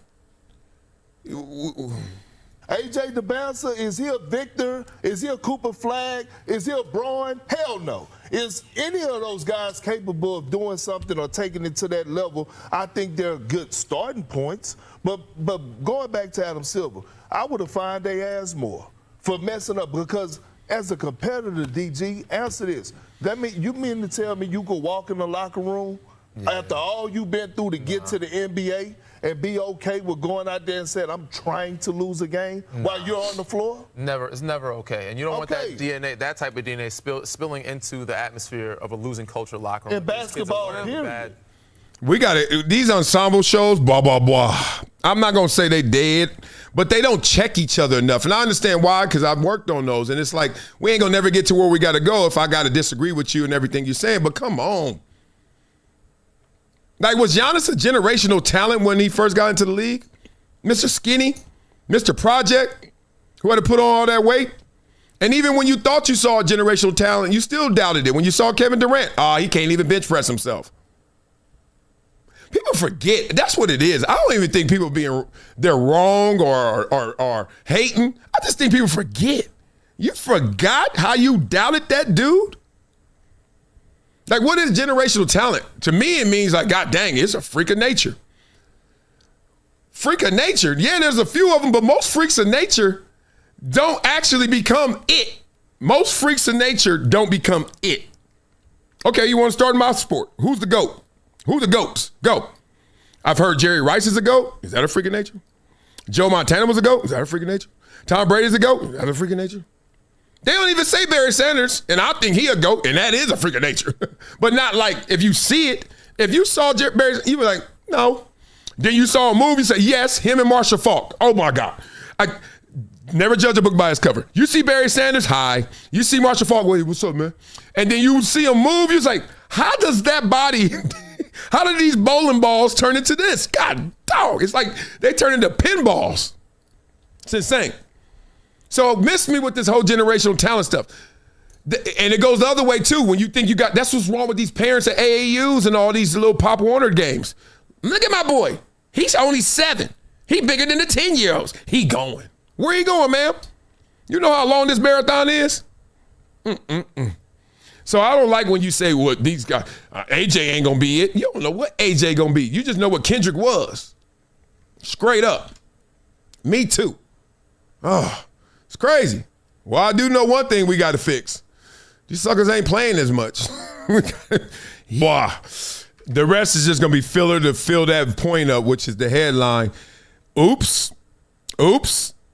AJ the Bouncer, is he a Victor? Is he a Cooper Flag? Is he a Braun? Hell no. Is any of those guys capable of doing something or taking it to that level? I think they're good starting points. But going back to Adam Silver, I would have fined their ass more for messing up, because as a competitor, DG, answer this. You mean to tell me you could walk in the locker room After all you've been through to get to the NBA and be okay with going out there and saying, I'm trying to lose a game while you're on the floor? It's never okay. And you don't want that DNA, that type of DNA spilling into the atmosphere of a losing culture locker room. In basketball, period. We got it. These ensemble shows, blah, blah, blah. I'm not going to say they dead, but they don't check each other enough. And I understand why, because I've worked on those. And it's like, we ain't going to never get to where we got to go if I got to disagree with you and everything you're saying. But come on. Like, was Giannis a generational talent when he first got into the league? Mr. Skinny, Mr. Project, who had to put on all that weight? And even when you thought you saw a generational talent, you still doubted it. When you saw Kevin Durant, he can't even bench press himself. People forget. That's what it is. I don't even think people they're wrong or hating. I just think people forget. You forgot how you doubted that dude? Like, what is generational talent? To me, it means like, God dang, it's a freak of nature. Freak of nature. Yeah, there's a few of them, but most freaks of nature don't actually become it. Most freaks of nature don't become it. Okay, you want to start my sport? Who's the GOAT? Who the GOATs? Go. I've heard Jerry Rice is a GOAT. Is that a freak of nature? Joe Montana was a GOAT. Is that a freak of nature? Tom Brady's a GOAT. Is that a freak of nature? They don't even say Barry Sanders, and I think he a GOAT, and that is a freak of nature. But not like if you see it. If you saw Barry, you were like, no. Then you saw a movie, say, yes, him and Marshall Faulk. Oh, my God. I never judge a book by its cover. You see Barry Sanders, hi. You see Marshall Faulk, wait, what's up, man? And then you see a movie, it's like, how does that body... How did these bowling balls turn into this? God, dog. It's like they turn into pinballs. It's insane. So miss me with this whole generational talent stuff. And it goes the other way, too. When you think you got, that's what's wrong with these parents at AAUs and all these little Pop Warner games. Look at my boy. He's only 7. He bigger than the 10-year-olds. He going. Where he going, man? You know how long this marathon is? So I don't like when you say, well, these guys, AJ ain't going to be it. You don't know what AJ going to be. You just know what Kendrick was. Straight up. Me too. Oh, it's crazy. Well, I do know one thing we got to fix. These suckers ain't playing as much. Wow. The rest is just going to be filler to fill that point up, which is the headline. Oops.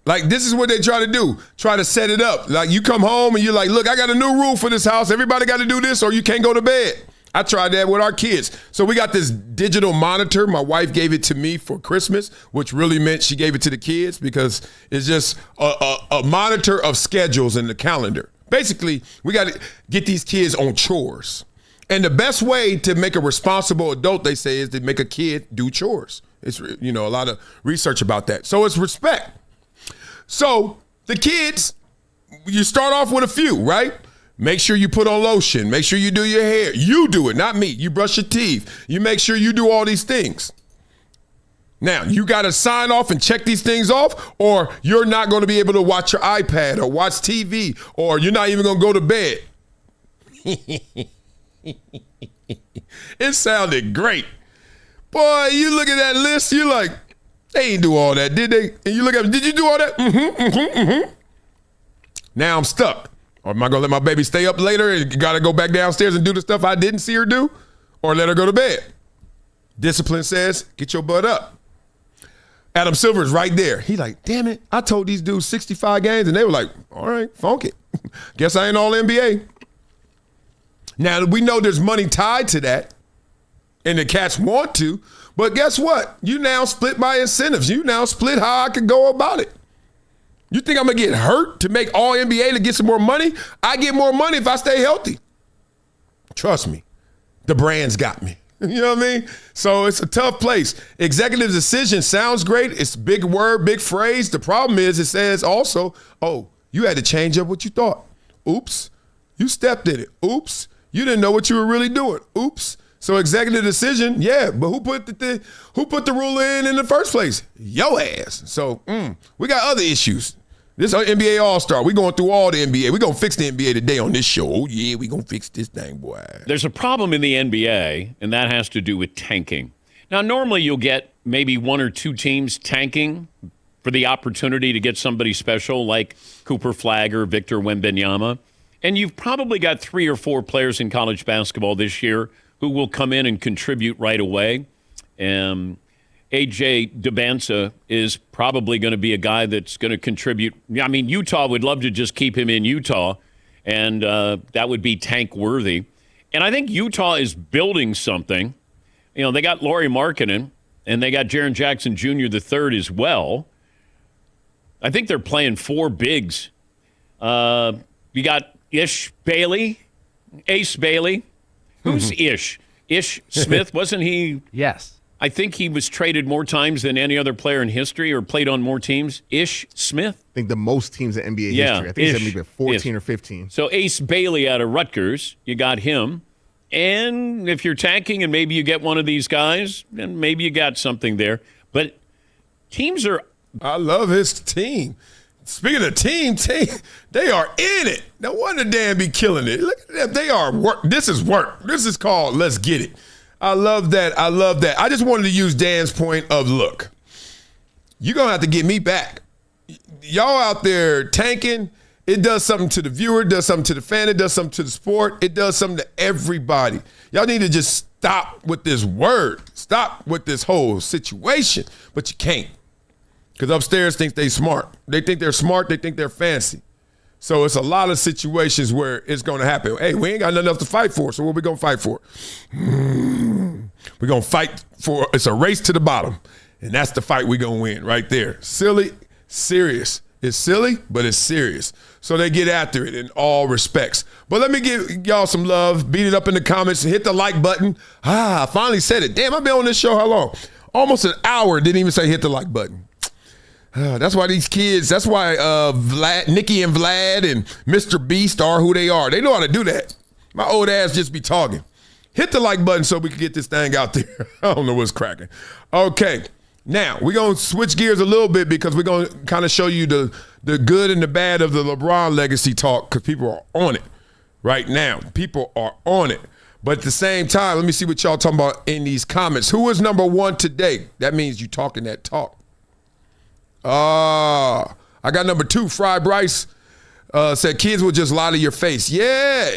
Like, this is what they try to do. Try to set it up. Like, you come home and you're like, look, I got a new rule for this house. Everybody got to do this or you can't go to bed. I tried that with our kids. So we got this digital monitor. My wife gave it to me for Christmas, which really meant she gave it to the kids because it's just a monitor of schedules in the calendar. Basically, we got to get these kids on chores. And the best way to make a responsible adult, they say, is to make a kid do chores. It's, a lot of research about that. So it's respect. So the kids, you start off with a few, right? Make sure you put on lotion. Make sure you do your hair. You do it, not me. You brush your teeth. You make sure you do all these things. Now, you got to sign off and check these things off, or you're not going to be able to watch your iPad or watch TV, or you're not even going to go to bed. It sounded great. Boy, you look at that list, you're like, they ain't do all that, did they? And you look at them, did you do all that? Now I'm stuck. Or am I going to let my baby stay up later and got to go back downstairs and do the stuff I didn't see her do? Or let her go to bed? Discipline says, get your butt up. Adam Silver is right there. He like, damn it, I told these dudes 65 games, and they were like, all right, funk it. Guess I ain't all NBA. Now, we know there's money tied to that, and the cats want to, but guess what? You now split my incentives. You now split how I could go about it. You think I'm going to get hurt to make all NBA to get some more money? I get more money if I stay healthy. Trust me. The brand's got me. You know what I mean? So it's a tough place. Executive decision sounds great. It's a big word, big phrase. The problem is it says also, oh, you had to change up what you thought. Oops. You stepped in it. Oops. You didn't know what you were really doing. Oops. So executive decision, yeah, but who put the rule in the first place? Yo ass. So we got other issues. This NBA All-Star, we going through all the NBA. We going to fix the NBA today on this show. Oh, yeah, we going to fix this thing, boy. There's a problem in the NBA, and that has to do with tanking. Now, normally you'll get maybe 1 or 2 teams tanking for the opportunity to get somebody special like Cooper Flagg or Victor Wembanyama. And you've probably got 3 or 4 players in college basketball this year who will come in and contribute right away. A.J. Dubasa is probably going to be a guy that's going to contribute. I mean, Utah would love to just keep him in Utah, and that would be tank-worthy. And I think Utah is building something. You know, they got Lauri Markkanen, and they got Jaren Jackson Jr. III as well. I think they're playing 4 bigs. You got Ace Bailey. Who's Ish? Ish Smith, wasn't he? Yes. I think he was traded more times than any other player in history or played on more teams. Ish Smith? I think the most teams in NBA history. I think it's maybe 14 or 15. So Ace Bailey out of Rutgers, you got him. And if you're tanking and maybe you get one of these guys, then maybe you got something there. But teams are... I love his team. Speaking of team, they are in it. No wonder Dan be killing it. Look at them. They are work. This is work. This is called let's get it. I love that. I just wanted to use Dan's point of, look, you're going to have to get me back. Y'all out there tanking, it does something to the viewer, it does something to the fan, it does something to the sport, it does something to everybody. Y'all need to just stop with this word. Stop with this whole situation. But you can't. Because upstairs think they smart. They think they're smart, they think they're fancy. So it's a lot of situations where it's going to happen. Hey, we ain't got nothing else to fight for, so what we going to fight for? We're going to fight for, it's a race to the bottom, and that's the fight we're going to win right there. Silly, serious. It's silly, but it's serious. So they get after it in all respects. But let me give y'all some love. Beat it up in the comments. Hit the like button. I finally said it. Damn, I've been on this show how long? Almost an hour. Didn't even say hit the like button. That's why these kids, that's why Nikki and Vlad and Mr. Beast are who they are. They know how to do that. My old ass just be talking. Hit the like button so we can get this thing out there. I don't know what's cracking. Okay, now we're going to switch gears a little bit because we're going to kind of show you the good and the bad of the LeBron legacy talk because people are on it right now. People are on it. But at the same time, let me see what y'all talking about in these comments. Who is number 1 today? That means you talking that talk. I got number 2. Fry Bryce said kids will just lie to your face. Yeah,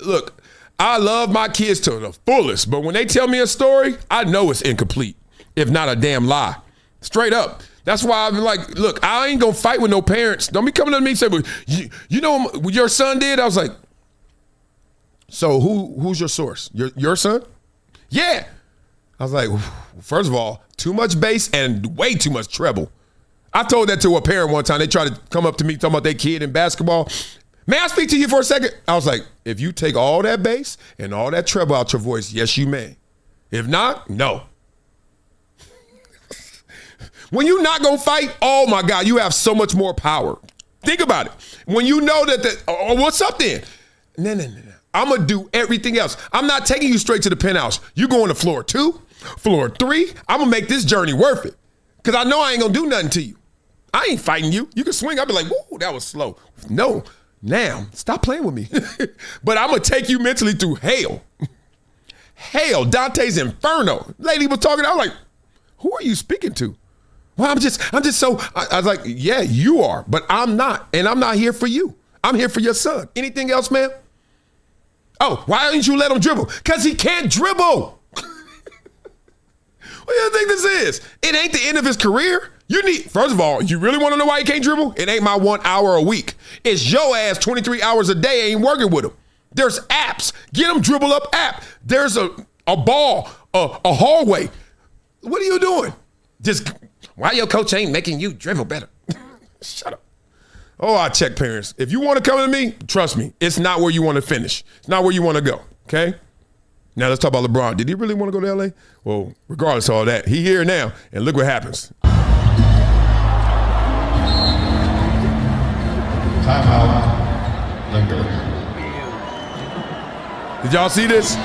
look, I love my kids to the fullest, but when they tell me a story, I know it's incomplete, if not a damn lie. Straight up. That's why I'm like, look, I ain't gonna fight with no parents. Don't be coming to me and say, well, you know what your son did? I was like, so who's your source? Your son? Yeah. I was like, first of all, too much bass and way too much treble. I told that to a parent one time. They tried to come up to me talking about their kid in basketball. May I speak to you for a second? I was like, if you take all that bass and all that treble out your voice, yes, you may. If not, no. When you're not going to fight, oh, my God, you have so much more power. Think about it. When you know that, what's up then? No. I'm going to do everything else. I'm not taking you straight to the penthouse. You going to floor 2, floor 3. I'm going to make this journey worth it because I know I ain't going to do nothing to you. I ain't fighting you. You can swing. I'll be like, whoa, that was slow. No, now, stop playing with me. But I'm going to take you mentally through hell. Hell, Dante's Inferno. Lady was talking, I was like, who are you speaking to? Well, I'm just so, I was like, yeah, you are, but I'm not. And I'm not here for you. I'm here for your son. Anything else, man? Oh, why didn't you let him dribble? Because he can't dribble. What do you think this is? It ain't the end of his career. First of all, you really want to know why he can't dribble? It ain't my 1 hour a week. It's your ass 23 hours a day ain't working with him. There's apps. Get him dribble up app. There's a ball, a hallway. What are you doing? Just, why your coach ain't making you dribble better? Shut up. Oh, I check parents. If you want to come to me, trust me, it's not where you want to finish. It's not where you want to go, okay? Now let's talk about LeBron. Did he really want to go to L.A.? Well, regardless of all that, he here now, and look what happens. Timeout. Linger. Did y'all see this?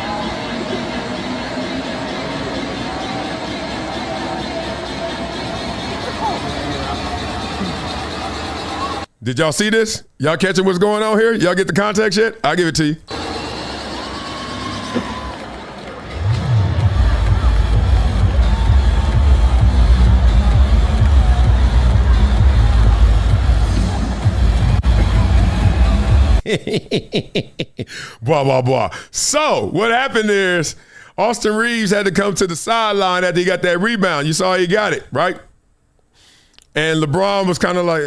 Did y'all see this? Y'all catching what's going on here? Y'all get the context yet? I'll give it to you. Blah, blah, blah. So what happened is Austin Reeves had to come to the sideline after he got that rebound. You saw he got it, right? And LeBron was kind of like,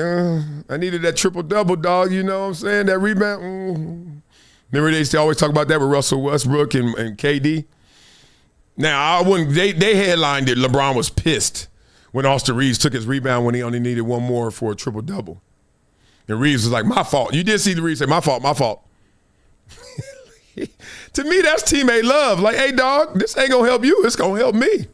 I needed that triple-double, dog. You know what I'm saying? That rebound. Remember they used to always talk about that with Russell Westbrook and KD? Now, I wouldn't. They headlined it. LeBron was pissed when Austin Reeves took his rebound when he only needed one more for a triple-double. And Reeves was like, my fault. You did see the Reeves say, my fault. To me, that's teammate love. Like, hey, dog, this ain't going to help you. It's going to help me,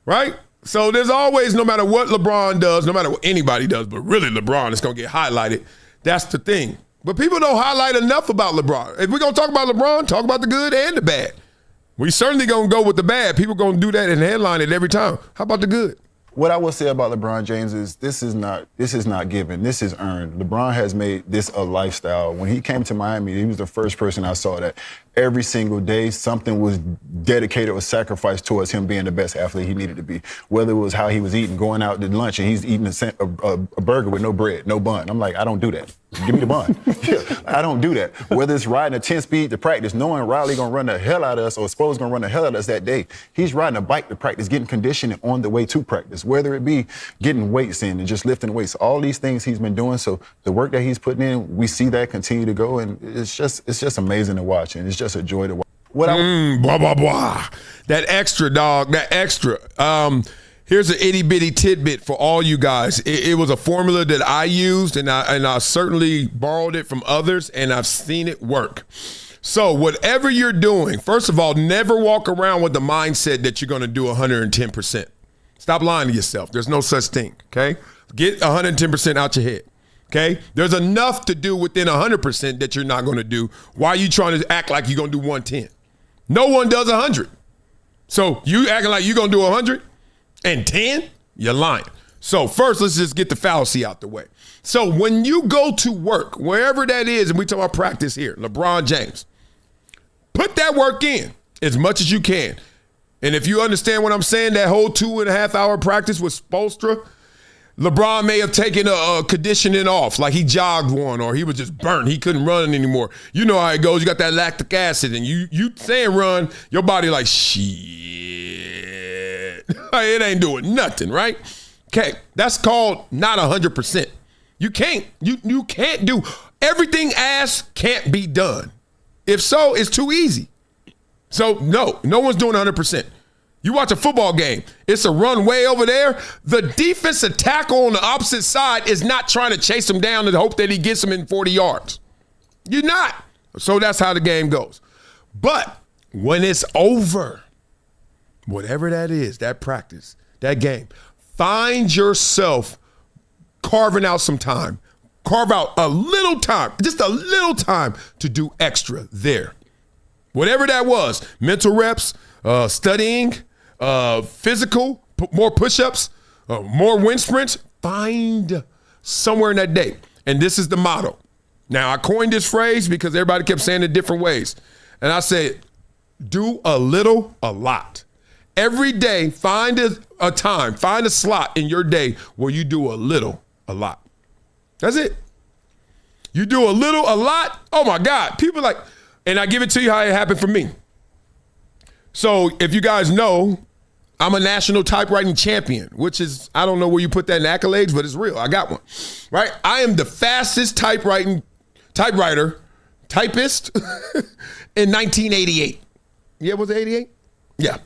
right? So there's always, no matter what LeBron does, no matter what anybody does, but really LeBron is going to get highlighted. That's the thing. But people don't highlight enough about LeBron. If we're going to talk about LeBron, talk about the good and the bad. We certainly going to go with the bad. People going to do that and headline it every time. How about the good? What I will say about LeBron James is this is not given. This is earned. LeBron has made this a lifestyle. When he came to Miami, he was the first person I saw that every single day something was dedicated or sacrificed towards him being the best athlete he needed to be. Whether it was how he was eating, going out to lunch, and he's eating a burger with no bread, no bun. I'm like, I don't do that. Give me the bun. I don't do that. Whether it's riding a 10-speed to practice, knowing Riley going to run the hell out of us or Spo's going to run the hell out of us that day, he's riding a bike to practice, getting conditioning on the way to practice, whether it be getting weights in and just lifting weights. All these things he's been doing, so the work that he's putting in, we see that continue to go, and it's just amazing to watch, and it's just a joy to watch. Blah, blah, blah. That extra, dog, that extra. Here's an itty-bitty tidbit for all you guys. It was a formula that I used, and I certainly borrowed it from others, and I've seen it work. So whatever you're doing, first of all, never walk around with the mindset that you're going to do 110%. Stop lying to yourself. There's no such thing, okay? Get 110% out your head, okay? There's enough to do within 100% that you're not going to do. Why are you trying to act like you're going to do 110? No one does 100. So you acting like you're going to do 100? And 10, you're lying. So first, let's just get the fallacy out the way. So when you go to work, wherever that is, and we talk about practice here, LeBron James, put that work in as much as you can. And if you understand what I'm saying, that whole 2.5 hour practice with Spoelstra, LeBron may have taken a conditioning off, like he jogged one or he was just burnt. He couldn't run anymore. You know how it goes. You got that lactic acid and you saying run, your body like, shit. It ain't doing nothing, right? Okay, that's called not 100%. You can't do everything asked can't be done. If so, it's too easy. So no one's doing 100%. You watch a football game, it's a run way over there. The defensive tackle on the opposite side is not trying to chase him down and hope that he gets him in 40 yards. You're not. So that's how the game goes. But when it's over, whatever that is, that practice, that game, find yourself carving out some time. Carve out a little time, just a little time to do extra there. Whatever that was, mental reps, studying, physical, more push-ups, more wind sprints, find somewhere in that day. And this is the motto. Now, I coined this phrase because everybody kept saying it different ways. And I said, do a little, a lot. Every day, find a time, find a slot in your day where you do a little, a lot. That's it. You do a little, a lot. Oh, my God. People like, and I give it to you how it happened for me. So if you guys know, I'm a national typewriting champion, which is, I don't know where you put that in accolades, but it's real. I got one, right? I am the fastest typist in 1988. Yeah, was it 88? Yeah.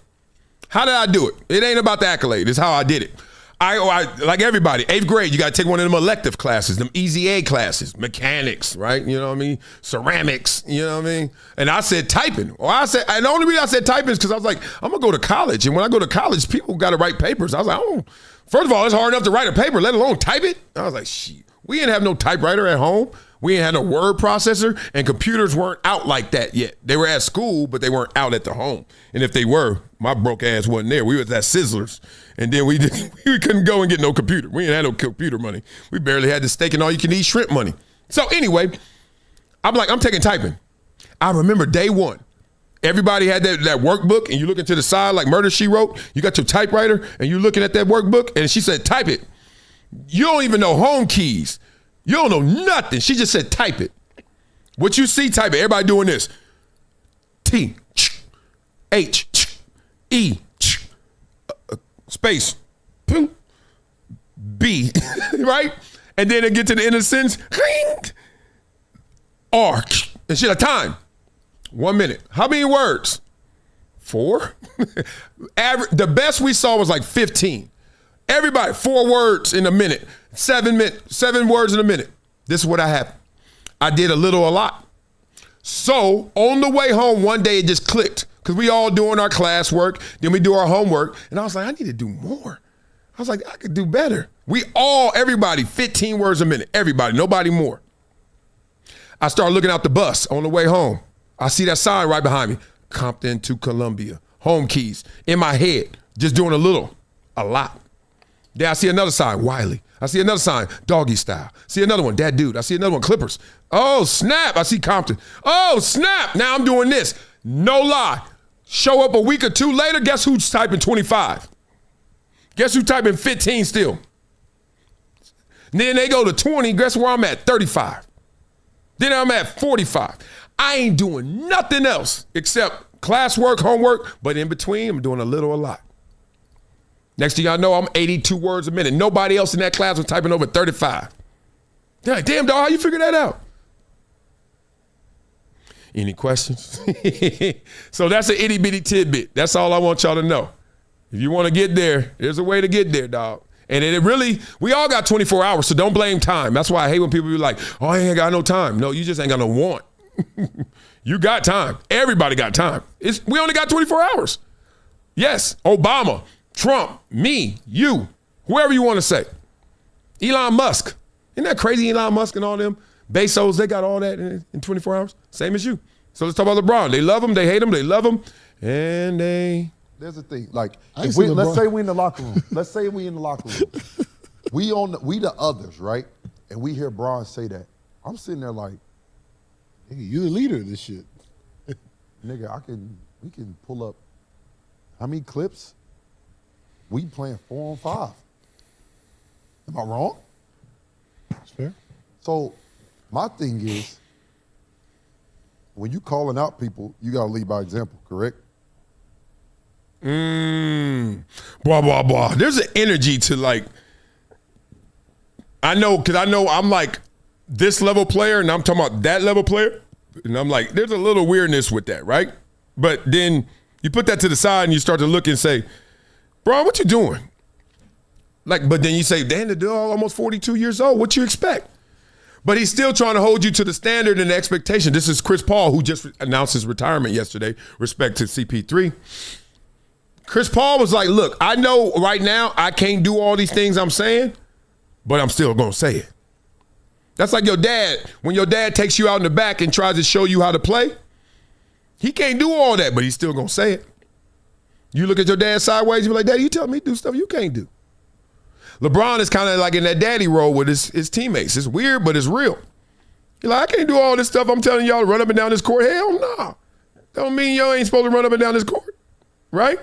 How did I do it? It ain't about the accolade. It's how I did it. I like everybody, 8th grade, you got to take one of them elective classes, them easy A classes, mechanics, right? You know what I mean? Ceramics, you know what I mean? And I said typing. And the only reason I said typing is because I was like, I'm going to go to college. And when I go to college, people got to write papers. I was like, oh, first of all, it's hard enough to write a paper, let alone type it. I was like, shit, we didn't have no typewriter at home. We ain't had no word processor, and computers weren't out like that yet. They were at school, but they weren't out at the home. And if they were, my broke ass wasn't there. We was at Sizzlers, and then we couldn't go and get no computer. We didn't have no computer money. We barely had the steak and all-you-can-eat shrimp money. So anyway, I'm like, I'm taking typing. I remember day one. Everybody had that workbook, and you looking to the side like Murder, She Wrote. You got your typewriter, and you looking at that workbook, and she said, type it. You don't even know home keys. You don't know nothing. She just said, type it. What you see, type it. Everybody doing this. T, H, E, space, B, right? And then it get to the end of the sentence, R, and shit, a time. 1 minute. How many words? 4? The best we saw was like 15. Everybody, 4 words in a minute. 7 words in a minute. This is what I happened. I did a little, a lot. So on the way home, one day it just clicked because we all doing our classwork, then we do our homework, and I was like, I need to do more. I was like, I could do better. Everybody, 15 words a minute. Everybody, nobody more. I started looking out the bus on the way home. I see that sign right behind me, Compton to Columbia, home keys. In my head, just doing a little, a lot. Then I see another sign, Wiley. I see another sign, Doggy Style. See another one, That Dude. I see another one, Clippers. Oh, snap, I see Compton. Oh, snap, now I'm doing this. No lie. Show up a week or two later, guess who's typing 25? Guess who typing 15 still? Then they go to 20, guess where I'm at? 35. Then I'm at 45. I ain't doing nothing else except classwork, homework, but in between, I'm doing a little, a lot. Next thing y'all know, I'm 82 words a minute. Nobody else in that class was typing over 35. They're like, damn, dog, how you figure that out? Any questions? So that's an itty bitty tidbit. That's all I want y'all to know. If you want to get there, there's a way to get there, dog. And it really, we all got 24 hours, so don't blame time. That's why I hate when people be like, oh, I ain't got no time. No, you just ain't got no want. You got time. Everybody got time. We only got 24 hours. Yes, Obama, Trump, me, you, whoever you want to say. Elon Musk. Isn't that crazy, Elon Musk and all them? Bezos, they got all that in 24 hours. Same as you. So let's talk about LeBron. They love him, they hate him, they love him, and they... There's the thing, like, let's say we in the locker room. Let's say we in the locker room. We the others, right? And we hear Bron say that. I'm sitting there like, nigga, you the leader of this shit. Nigga, we can pull up how many clips? We playing 4-on-5. Am I wrong? That's fair. So my thing is, when you calling out people, you gotta lead by example, correct? Blah, blah, blah. There's an energy to like, I know I'm like this level player and I'm talking about that level player. And I'm like, there's a little weirdness with that, right? But then you put that to the side and you start to look and say, bro, what you doing? Like, but then you say, Dan, the dude almost 42 years old. What you expect? But he's still trying to hold you to the standard and the expectation. This is Chris Paul, who just announced his retirement yesterday, respect to CP3. Chris Paul was like, look, I know right now I can't do all these things I'm saying, but I'm still going to say it. That's like your dad. When your dad takes you out in the back and tries to show you how to play, he can't do all that, but he's still going to say it. You look at your dad sideways, you be like, Daddy, you tell me to do stuff you can't do. LeBron is kind of like in that daddy role with his teammates. It's weird, but it's real. He's like, I can't do all this stuff I'm telling y'all to run up and down this court. Hell no. Don't mean y'all ain't supposed to run up and down this court, right?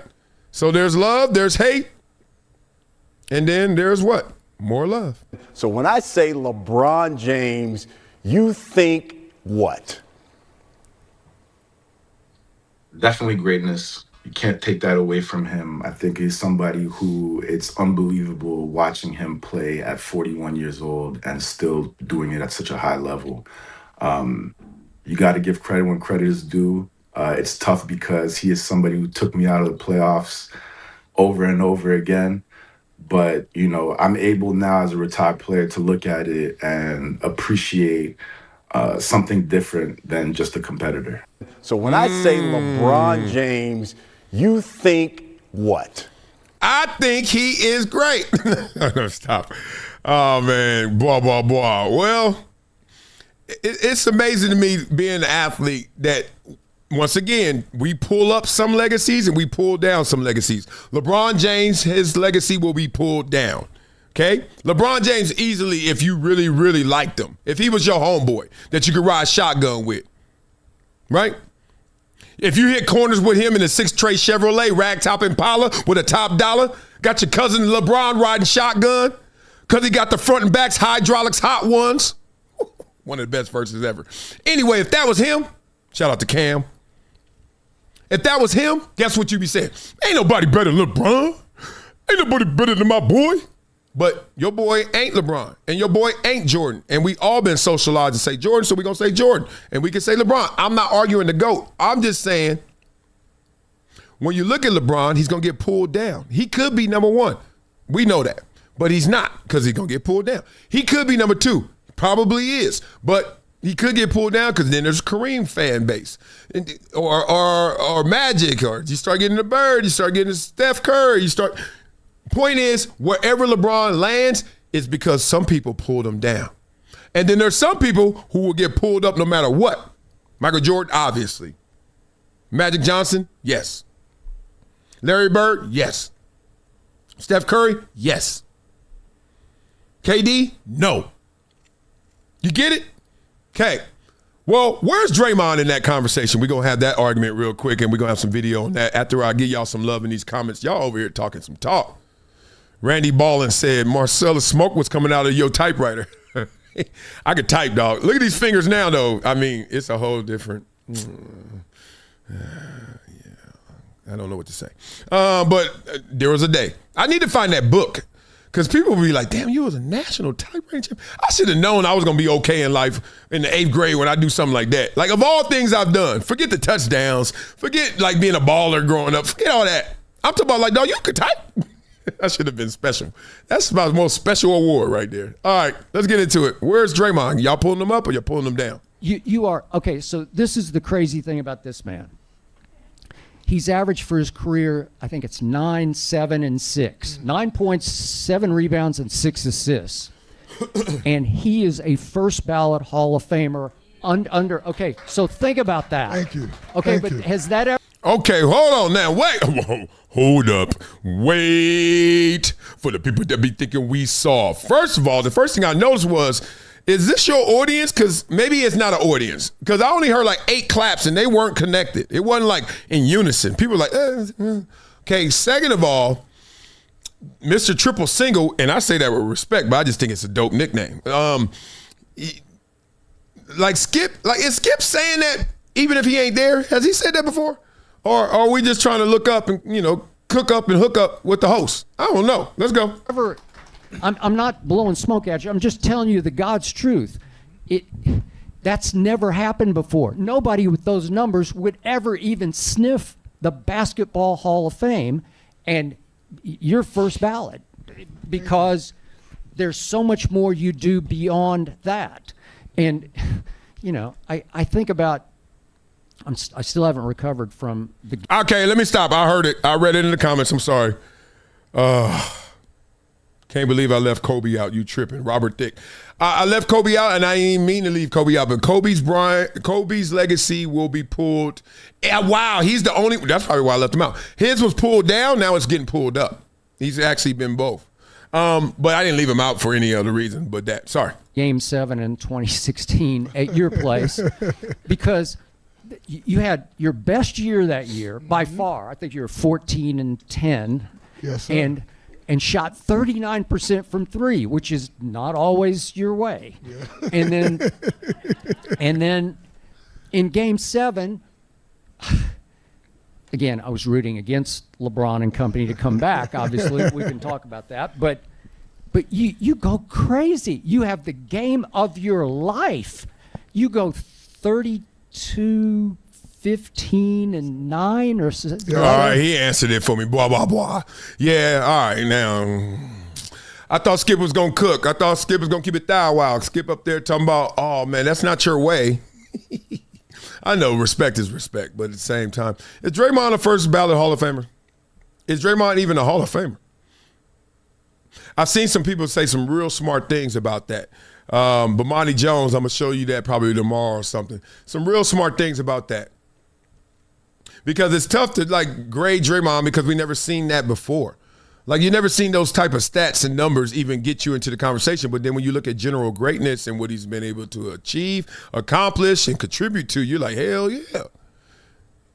So there's love, there's hate, and then there's what? More love. So when I say LeBron James, you think what? Definitely greatness. You can't take that away from him. I think he's somebody who it's unbelievable watching him play at 41 years old and still doing it at such a high level. You got to give credit when credit is due. It's tough because he is somebody who took me out of the playoffs over and over again. But, you know, I'm able now as a retired player to look at it and appreciate something different than just a competitor. So when I say LeBron James, you think what? I think he is great. Stop. Oh, man. Blah, blah, blah. Well, it's amazing to me being an athlete that, once again, we pull up some legacies and we pull down some legacies. LeBron James, his legacy will be pulled down. Okay? LeBron James easily, if you really, really liked him, if he was your homeboy that you could ride shotgun with, right? If you hit corners with him in a 6-tray Chevrolet ragtop Impala with a top dollar, got your cousin LeBron riding shotgun because he got the front and backs hydraulics hot ones. One of the best verses ever. Anyway, if that was him, shout out to Cam. If that was him, guess what you be saying? Ain't nobody better than LeBron. Ain't nobody better than my boy. But your boy ain't LeBron, and your boy ain't Jordan. And we all been socialized to say Jordan, so we going to say Jordan. And we can say LeBron. I'm not arguing the GOAT. I'm just saying, when you look at LeBron, he's going to get pulled down. He could be number one. We know that. But he's not, because he's going to get pulled down. He could be number two. Probably is. But he could get pulled down because then there's Kareem fan base. Or Magic. Or you start getting the Bird. You start getting the Steph Curry. Point is, wherever LeBron lands, it's because some people pulled him down. And then there's some people who will get pulled up no matter what. Michael Jordan, obviously. Magic Johnson, yes. Larry Bird, yes. Steph Curry, yes. KD, no. You get it? Okay. Well, where's Draymond in that conversation? We're going to have that argument real quick, and we're going to have some video on that after I give y'all some love in these comments. Y'all over here talking some talk. Randy Ballin said, Marcellus, smoke was coming out of your typewriter. I could type, dog. Look at these fingers now, though. I mean, it's a whole different. I don't know what to say. But there was a day. I need to find that book because people will be like, damn, you was a national typewriting champion. I should have known I was going to be okay in life in the 8th grade when I do something like that. Like, of all things I've done, forget the touchdowns, forget, like, being a baller growing up, forget all that. I'm talking about, like, dog, you could type. That should have been special. That's about the most special award right there. All right, let's get into it. Where's Draymond? Y'all pulling him up or y'all pulling him down? You are. Okay, so this is the crazy thing about this man. He's averaged for his career, I think it's 9, 7, and 6. 9 points, 7 rebounds, and 6 assists. And he is a first ballot Hall of Famer under. Okay, so think about that. Thank you. Okay, Thank but you. has that ever? Okay, hold on now. Wait. Hold up. Wait for the people that be thinking we soft. First of all, the first thing I noticed was, is this your audience? Because maybe it's not an audience. Because I only heard like 8 claps and they weren't connected. It wasn't like in unison. People were like, Okay, second of all, Mr. Triple Single, and I say that with respect, but I just think it's a dope nickname. Like Skip, is Skip saying that even if he ain't there? Has he said that before? Or are we just trying to look up and, cook up and hook up with the host? I don't know. Let's go. I'm not blowing smoke at you. I'm just telling you the God's truth. That's never happened before. Nobody with those numbers would ever even sniff the Basketball Hall of Fame, and you're first ballot because there's so much more you do beyond that. And, I think about, I still haven't recovered from the. Okay, let me stop. I heard it. I read it in the comments. I'm sorry. Can't believe I left Kobe out. You tripping. Robert Thick. I left Kobe out, and I didn't mean to leave Kobe out, but Kobe's legacy will be pulled. Wow, he's the only. That's probably why I left him out. His was pulled down. Now it's getting pulled up. He's actually been both. But I didn't leave him out for any other reason but that. Sorry. Game 7 in 2016 at your place because you had your best year that year by far. I think you were 14 and 10. Yes, sir. And shot 39% from 3, which is not always your way. Yeah. And then in Game 7, again, I was rooting against LeBron and company to come back. Obviously, we can talk about that. But you go crazy. You have the game of your life. You go 32, 15 and 9 or so. All right, he answered it for me. Blah, blah, blah. Yeah, all right, now. I thought Skip was going to cook. I thought Skip was going to keep it thou wow. Skip up there talking about, oh, man, that's not your way. I know respect is respect, but at the same time, is Draymond a first ballot Hall of Famer? Is Draymond even a Hall of Famer? I've seen some people say some real smart things about that. But Monty Jones, I'm going to show you that probably tomorrow or something. Some real smart things about that. Because it's tough to grade Draymond because we never seen that before. You never seen those type of stats and numbers even get you into the conversation. But then when you look at general greatness and what he's been able to achieve, accomplish, and contribute to, you're like, hell yeah.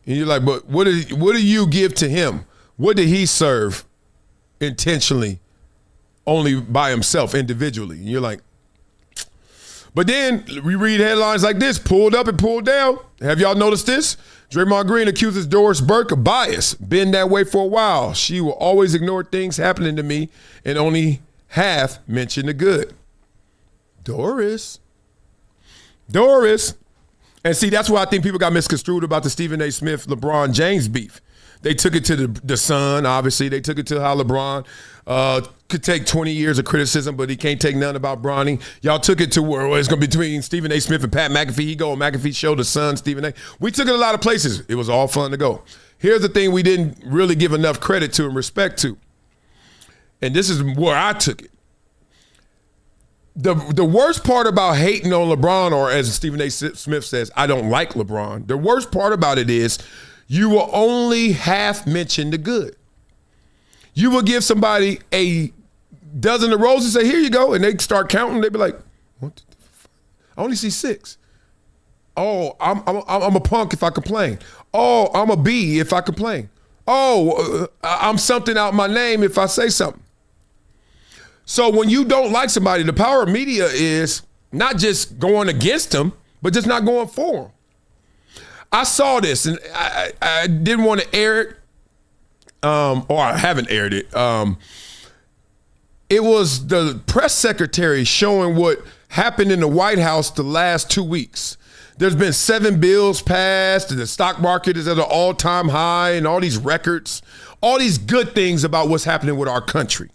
And you're like, but what do you give to him? What did he serve intentionally, only by himself, individually? And you're like, But then we read headlines like this, pulled up and pulled down. Have y'all noticed this? Draymond Green accuses Doris Burke of bias. Been that way for a while. She will always ignore things happening to me and only half mention the good. Doris. And see, that's why I think people got misconstrued about the Stephen A. Smith, LeBron James beef. They took it to the Sun, obviously. They took it to how LeBron could take 20 years of criticism, but he can't take none about Bronny. Y'all took it to where it's going to be between Stephen A. Smith and Pat McAfee. He go on McAfee's show, The Sun, Stephen A. We took it a lot of places. It was all fun to go. Here's the thing we didn't really give enough credit to and respect to. And this is where I took it. The worst part about hating on LeBron, or as Stephen A. Smith says, I don't like LeBron. The worst part about it is you will only half mention the good. You will give somebody a dozen of roses and say, here you go, and they start counting. They be like, what the fuck? I only see 6. Oh, I'm a punk if I complain. Oh, I'm a B if I complain. Oh, I'm something out my name if I say something. So when you don't like somebody, the power of media is not just going against them, but just not going for them. I saw this, and I didn't want to air it, or I haven't aired it. It was the press secretary showing what happened in the White House the last 2 weeks. There's been 7 bills passed, and the stock market is at an all-time high, and all these records, all these good things about what's happening with our country.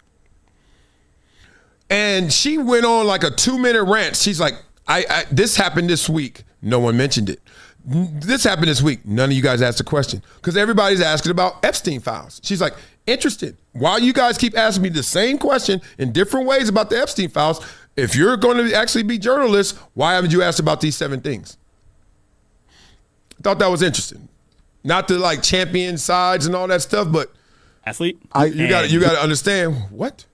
And she went on like a 2-minute rant. She's like, this happened this week. No one mentioned it. This happened this week. None of you guys asked a question because everybody's asking about Epstein files. She's like, interested. Why you guys keep asking me the same question in different ways about the Epstein files? If you're going to actually be journalists, why haven't you asked about these 7 things? I thought that was interesting. Not to like champion sides and all that stuff, but athlete. You got to understand what.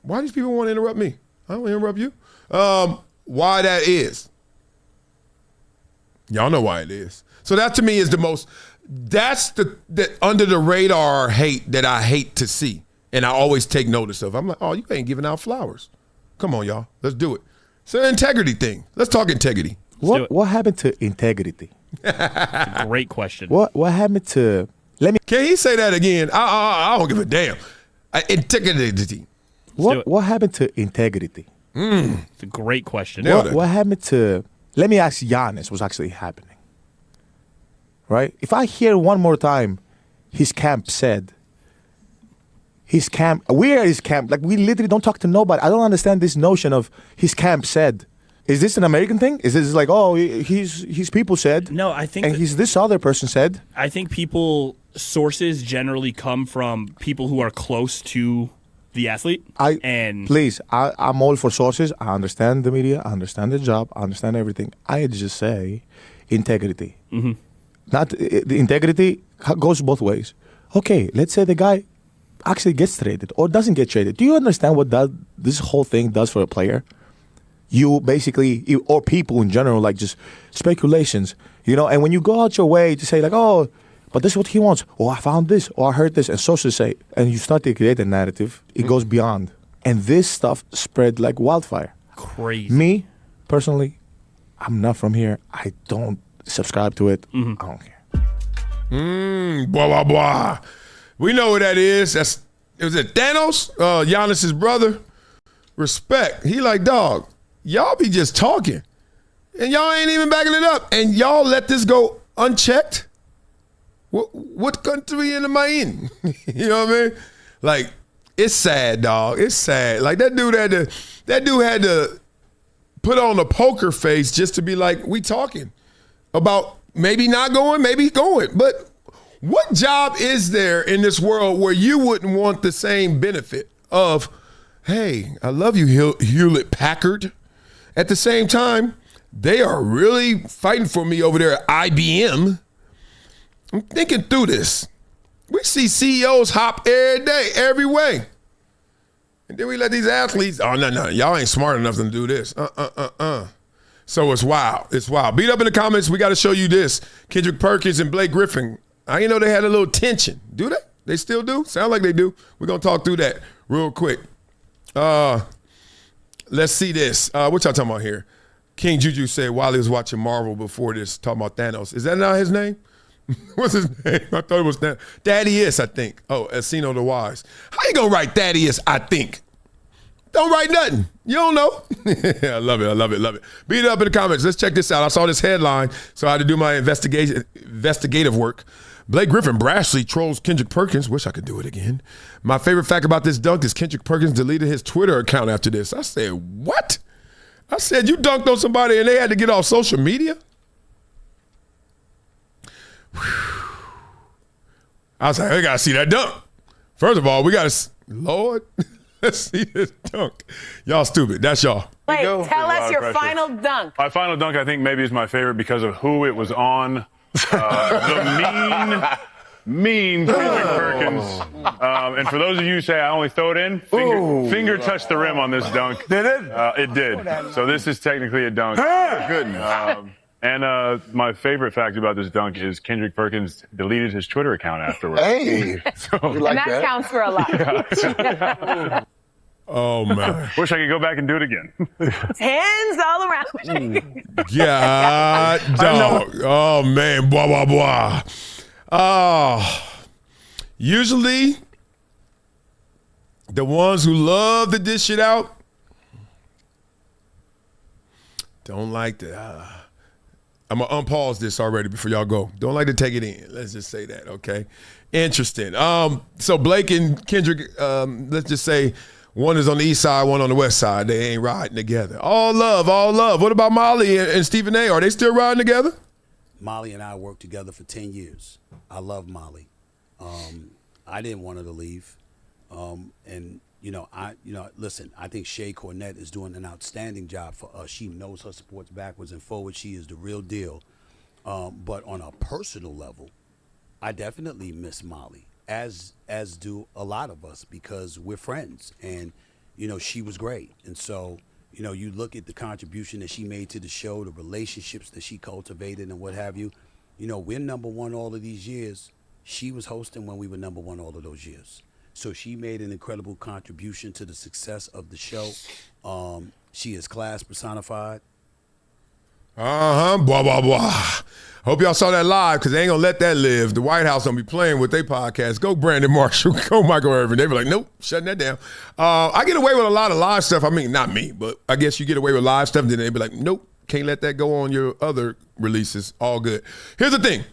Why these people want to interrupt me? I don't interrupt you. Why that is. Y'all know why it is. So that to me is the most, that's the under the radar hate that I hate to see. And I always take notice of. I'm like, oh, you ain't giving out flowers. Come on, y'all. Let's do it. It's an integrity thing. Let's talk integrity. What happened to integrity? That's a great question. What happened to, Can he say that again? I don't give a damn. Integrity. What happened to integrity? It's a great question. What happened to, let me ask Giannis what's actually happening. Right? If I hear one more time, his camp said, where is camp? Like, we literally don't talk to nobody. I don't understand this notion of his camp said. Is this an American thing? Is this like, oh, his people said? No, I think. And this other person said? I think sources generally come from people who are close to the athlete. Please, I'm all for sources. I understand the media. I understand the job. I understand everything. I just say integrity. Mm-hmm. Not the integrity goes both ways. Okay, let's say the guy actually gets traded or doesn't get traded. Do you understand what this whole thing does for a player? You basically, or people in general, like just speculations, and when you go out your way to say like, oh, but this is what he wants, or I found this, or I heard this, and sources say, and you start to create a narrative, it goes beyond. And this stuff spread like wildfire. Crazy. Me, personally, I'm not from here. I don't subscribe to it. Mm-hmm. I don't care. Blah, blah, blah. We know what that is. Was it Thanos? Giannis's brother? Respect. He like, dog, y'all be just talking. And y'all ain't even backing it up. And y'all let this go unchecked? What country am I in? You know what I mean? Like, it's sad, dog. It's sad. Like, that dude had to put on a poker face just to be like, we talking about maybe not going, maybe going. But what job is there in this world where you wouldn't want the same benefit of, hey, I love you, Hewlett Packard. At the same time, they are really fighting for me over there at IBM. I'm thinking through this. We see CEOs hop every day, every way. And then we let these athletes, oh, no, y'all ain't smart enough to do this. So it's wild. It's wild. Beat up in the comments. We got to show you this. Kendrick Perkins and Blake Griffin. I didn't know they had a little tension. Do they? They still do? Sound like they do. We're going to talk through that real quick. Let's see this. What y'all talking about here? King Juju said Wiley was watching Marvel before this, talking about Thanos. Is that not his name? What's his name? I thought it was Thaddeus, I think. Oh, Asino the Wise. How you gonna write Thaddeus, I think? Don't write nothing. You don't know. I love it. Beat it up in the comments. Let's check this out. I saw this headline, so I had to do my investigative work. Blake Griffin brashly trolls Kendrick Perkins. Wish I could do it again. My favorite fact about this dunk is Kendrick Perkins deleted his Twitter account after this. I said, what? I said, you dunked on somebody and they had to get off social media? I was like, I gotta see that dunk. First of all, we gotta, Lord, let's see this dunk. Y'all stupid. That's y'all. Wait, tell us your final dunk. My final dunk, I think, maybe is my favorite because of who it was on. The mean Kendrick Perkins. And for those of you who say I only throw it in, finger touched the rim on this dunk. Did it? It did. So this is technically a dunk. Goodness. And my favorurt fact about this dunk is Kendrick Perkins deleted his Twitter account afterwards. Hey, so, like that counts for a lot. Yeah. Oh, man. Wish I could go back and do it again. Hands all around. God, dog. Oh, man. Blah, blah, blah. Usually, the ones who love to dish it out don't like to. I'm going to unpause this already before y'all go. Don't like to take it in. Let's just say that, okay? Interesting. So Blake and Kendrick, let's just say one is on the east side, one on the west side. They ain't riding together. All love, all love. What about Molly and Stephen A? Are they still riding together? Molly and I worked together for 10 years. I love Molly. I didn't want her to leave. And listen, I think Shea Cornett is doing an outstanding job for us. She knows her sports backwards and forwards. She is the real deal. But on a personal level, I definitely miss Molly, as do a lot of us, because we're friends. And, she was great. And so, you look at the contribution that she made to the show, the relationships that she cultivated and what have you. We're number one all of these years. She was hosting when we were number one all of those years. So she made an incredible contribution to the success of the show. She is class personified. Blah, blah, blah. Hope y'all saw that live, because they ain't going to let that live. The White House don't be playing with their podcast. Go Brandon Marshall. Go Michael Irvin. They be like, nope, shutting that down. I get away with a lot of live stuff. I mean, not me, but I guess you get away with live stuff, and then they be like, nope, can't let that go on your other releases. All good. Here's the thing.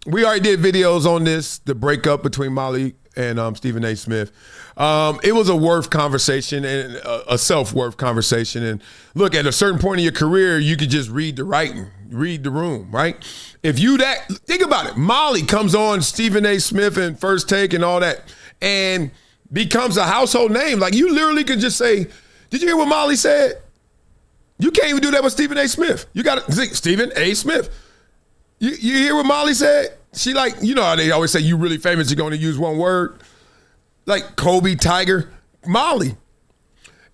We already did videos on this, the breakup between Molly and Stephen A. Smith. It was a worth conversation and a self-worth conversation. And look, at a certain point in your career, you could just read the writing, read the room, right? Think about it. Molly comes on Stephen A. Smith and First Take and all that and becomes a household name. Like, you literally could just say, did you hear what Molly said? You can't even do that with Stephen A. Smith. You got to think, Stephen A. Smith. You hear what Molly said? She like, how they always say you really famous, you're going to use one word? Like Kobe, Tiger, Molly.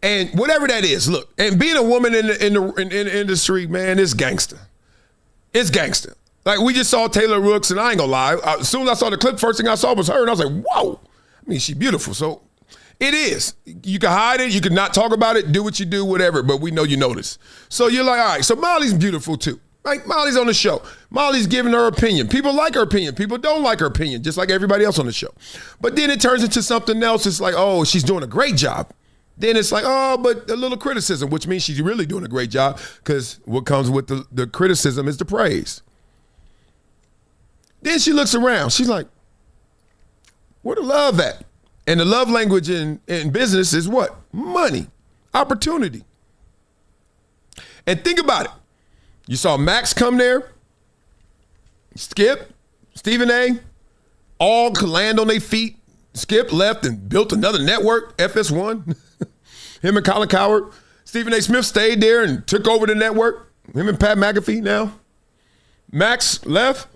And whatever that is, look, and being a woman in the industry, man, it's gangster. It's gangster. Like, we just saw Taylor Rooks, and I ain't going to lie. As soon as I saw the clip, first thing I saw was her, and I was like, whoa. I mean, she's beautiful. So it is. You can hide it. You can not talk about it. Do what you do, whatever. But we know you notice. So you're like, all right, so Molly's beautiful too. Right? Molly's on the show. Molly's giving her opinion. People like her opinion. People don't like her opinion, just like everybody else on the show. But then it turns into something else. It's like, oh, she's doing a great job. Then it's like, oh, but a little criticism, which means she's really doing a great job, because what comes with the criticism is the praise. Then she looks around. She's like, where the love at? And the love language in business is what? Money, opportunity. And think about it. You saw Max come there, Skip, Stephen A., all could land on their feet. Skip left and built another network, FS1. Him and Colin Cowherd. Stephen A. Smith stayed there and took over the network. Him and Pat McAfee now. Max left,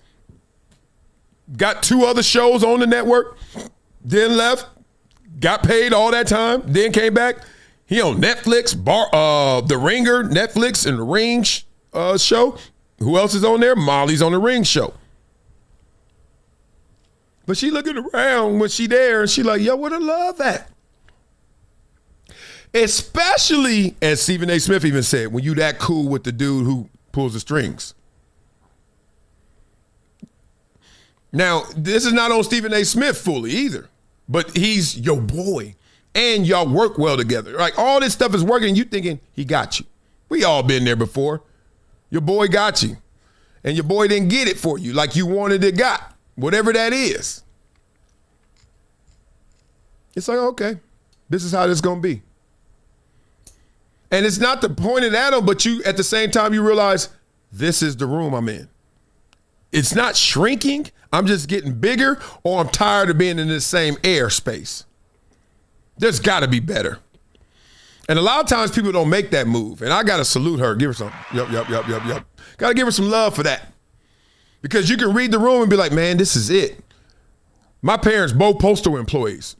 got 2 other shows on the network, then left, got paid all that time, then came back. He on Netflix, The Ringer, Netflix, and The Ring show. Who else is on there? Molly's on The Ring show. But she looking around when she there, and she like, yo, where the love at? Especially, as Stephen A. Smith even said, when you that cool with the dude who pulls the strings. Now, this is not on Stephen A. Smith fully either, but he's your boy, and y'all work well together. Like, all this stuff is working, and you thinking, he got you. We all been there before. Your boy got you, and your boy didn't get it for you like you wanted it got, whatever that is. It's like, okay, this is how this is going to be. And it's not to point it at him, but you, at the same time, you realize this is the room I'm in. It's not shrinking. I'm just getting bigger, or I'm tired of being in this same airspace. There's got to be better. And a lot of times people don't make that move. And I got to salute her. Give her some. Yup. Got to give her some love for that. Because you can read the room and be like, man, this is it. My parents, both postal employees.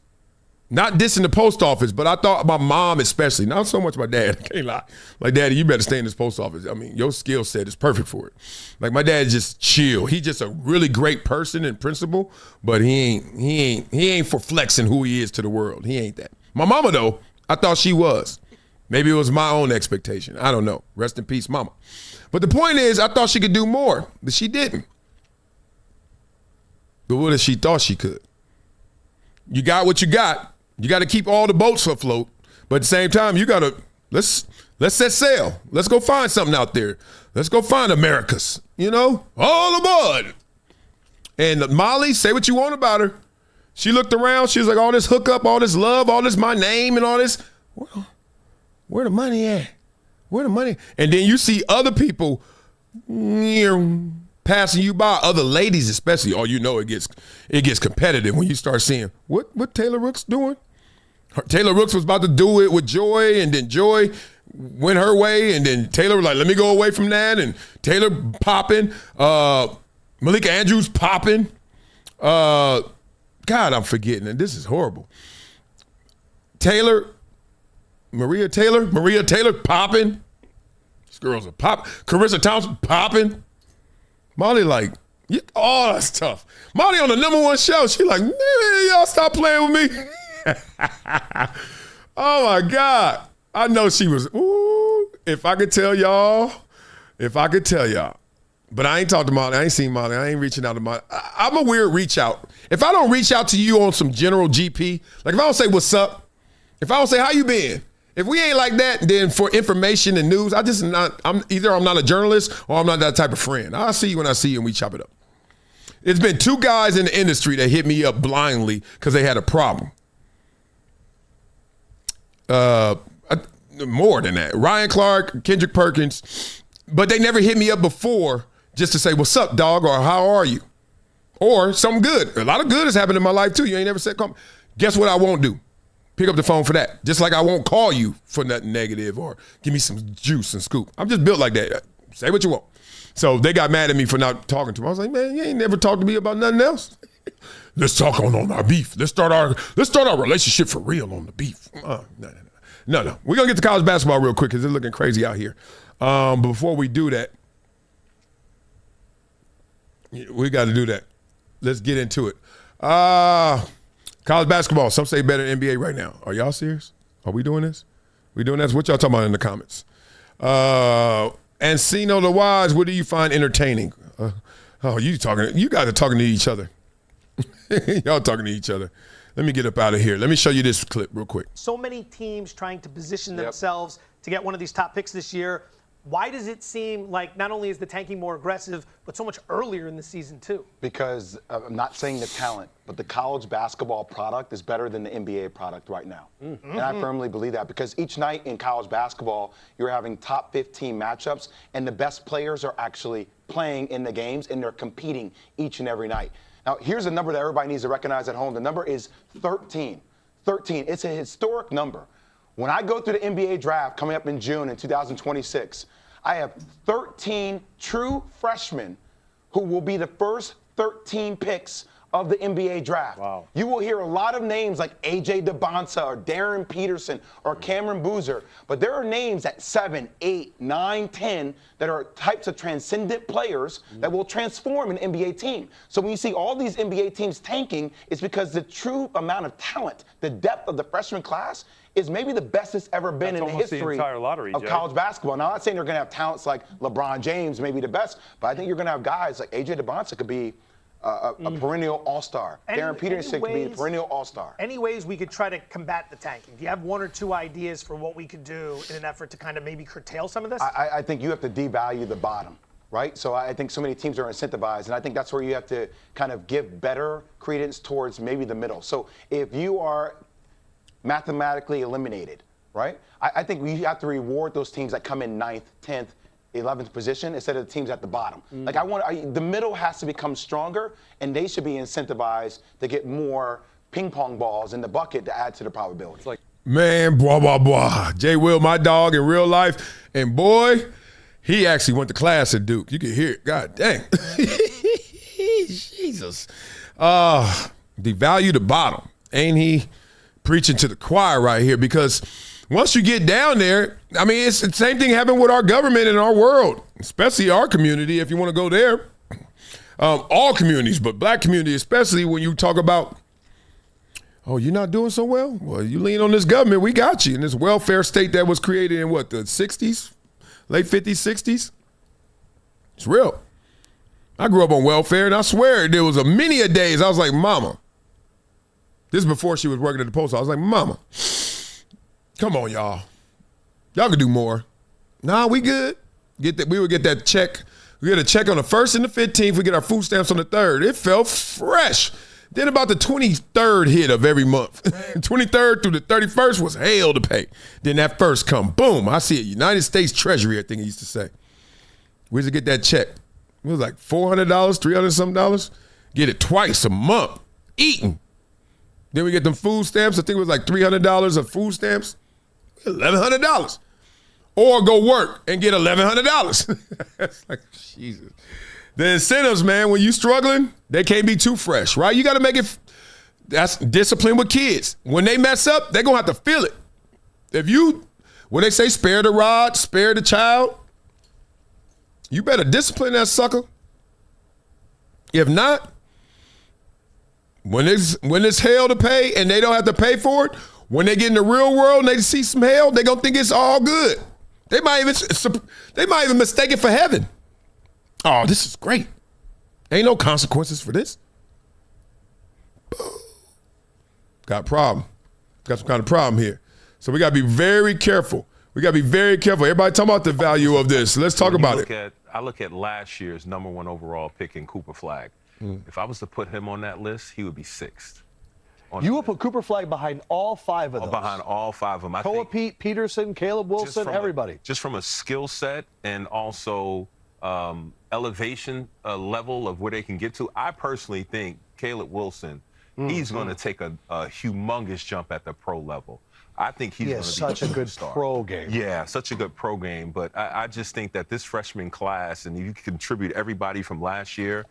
Not dissing the post office, but I thought my mom especially, not so much my dad, I can't lie. Like, Daddy, you better stay in this post office. I mean, your skill set is perfect for it. Like, my dad's just chill. He's just a really great person and principal, but he ain't for flexing who he is to the world. He ain't that. My mama, though, I thought she was. Maybe it was my own expectation. I don't know. Rest in peace, mama. But the point is, I thought she could do more, but she didn't. But what if she thought she could? You got what you got. You got to keep all the boats afloat, but at the same time, you got to let's set sail. Let's go find something out there. Let's go find America's. You know, all aboard. And Molly, say what you want about her. She looked around. She was like, all this hookup, all this love, all this my name, and all this. Well, where the money at? Where the money? And then you see other people passing you by, other ladies especially. Oh, you know it gets competitive when you start seeing what Taylor Rooks doing. Taylor Rooks was about to do it with Joy, and then Joy went her way, and then Taylor was like, let me go away from that, and Taylor popping. Malika Andrews popping. God, I'm forgetting, and this is horrible. Maria Taylor popping. These girls are popping. Carissa Thompson popping. Molly like, oh, that's tough. Molly on the #1 show, she like, man, y'all stop playing with me. Oh my God. I know she was, ooh, if I could tell y'all. But I ain't talked to Molly. I ain't seen Molly. I ain't reaching out to Molly. I'm a weird reach out. If I don't reach out to you on some general GP, like if I don't say what's up, if I don't say how you been, if we ain't like that, then for information and news, I'm not a journalist or I'm not that type of friend. I'll see you when I see you and we chop it up. It's been 2 guys in the industry that hit me up blindly because they had a problem. More than that. Ryan Clark, Kendrick Perkins, but they never hit me up before just to say, what's up, dog, or how are you? Or something good. A lot of good has happened in my life too. You ain't never said, come. Guess what I won't do? Pick up the phone for that. Just like I won't call you for nothing negative or give me some juice and scoop. I'm just built like that. Say what you want. So they got mad at me for not talking to them. I was like, man, you ain't never talked to me about nothing else. Let's talk on our beef. Let's start our relationship for real on the beef. No. We're going to get to college basketball real quick because it's looking crazy out here. But before we do that, we got to do that. Let's get into it. College basketball, some say better than NBA right now. Are y'all serious? Are we doing this? We doing this? What y'all talking about in the comments? Encino the Wise, what do you find entertaining? You guys are talking to each other. Y'all talking to each other. Let me get up out of here. Let me show you this clip real quick. So many teams trying to position themselves to get one of these top picks this year. Why does it seem like not only is the tanking more aggressive, but so much earlier in the season too? Because I'm not saying the talent, but the college basketball product is better than the NBA product right now. Mm-hmm. And I firmly believe that because each night in college basketball, you're having top 15 matchups, and the best players are actually playing in the games, and they're competing each and every night. Now, here's a number that everybody needs to recognize at home. The number is 13. 13. It's a historic number. When I go through the NBA draft coming up in June in 2026, I have 13 true freshmen who will be the first 13 picks of the NBA draft. Wow. You will hear a lot of names like A.J. DeBonsa or Darren Peterson or Cameron Boozer, but there are names at 7, 8, 9, 10 that are types of transcendent players that will transform an NBA team. So when you see all these NBA teams tanking, it's because the true amount of talent, the depth of the freshman class is maybe the best it's ever been in the history of college basketball. Now, I'm not saying they're going to have talents like LeBron James, maybe the best, but I think you're going to have guys like A.J. DeBonsa could be a perennial all-star. Darren Peterson could be a perennial all-star. Any ways we could try to combat the tanking? Do you have one or two ideas for what we could do in an effort to kind of maybe curtail some of this? I think you have to devalue the bottom, right? So I think so many teams are incentivized, and I think that's where you have to kind of give better credence towards maybe the middle. So if you are mathematically eliminated, right? I think we have to reward those teams that come in 9th, 10th, 11th position instead of the teams at the bottom. Like the middle has to become stronger, and they should be incentivized to get more ping pong balls in the bucket to add to the probability. Man, blah, blah, blah. Jay Will, my dog in real life, and boy, he actually went to class at Duke. You can hear it. God dang. Jesus. Devalue the bottom. Ain't he preaching to the choir right here? Because once you get down there, I mean, it's the same thing happened with our government and our world, especially our community, if you want to go there. All communities, but black community, especially when you talk about, oh, you're not doing so well? Well, you lean on this government, we got you. In this welfare state that was created in what, the 60s? Late 50s, 60s? It's real. I grew up on welfare, and I swear there was many a days I was like, Mama. This is before she was working at the post office. I was like, Mama, come on, y'all. Y'all can do more. Nah, we good. We would get that check. We get a check on the 1st and the 15th. We get our food stamps on the 3rd. It felt fresh. Then about the 23rd hit of every month. 23rd through the 31st was hell to pay. Then that first come, boom. I see it. United States Treasury, I think he used to say. We used to get that check. It was like $400, $300-something. Get it twice a month. Eating. Then we get them food stamps. I think it was like $300 of food stamps. $1,100. Or go work and get $1,100. It's like, Jesus. The incentives, man, when you struggling, they can't be too fresh, right? You got to make it, that's discipline with kids. When they mess up, they're going to have to feel it. When they say spare the rod, spare the child, you better discipline that sucker. If not, when it's hell to pay and they don't have to pay for it, when they get in the real world and they see some hell, they're going to think it's all good. They might even mistake it for heaven. Oh, this is great. Ain't no consequences for this. Got a problem. Got some kind of problem here. So we got to be very careful. Everybody talking about the value of this. Let's talk about it. I look at last year's #1 overall pick in Cooper Flagg. If I was to put him on that list, he would be 6th. You will put Cooper Flagg behind all 5 of those. Behind all 5 of them. Koa Pete, Peterson, Caleb Wilson, everybody. Just from a skill set and also elevation level of where they can get to. I personally think Caleb Wilson, he's going to take a humongous jump at the pro level. I think he's going to be such a good pro game. Yeah, such a good pro game. But I just think that this freshman class, and you contribute everybody from last year,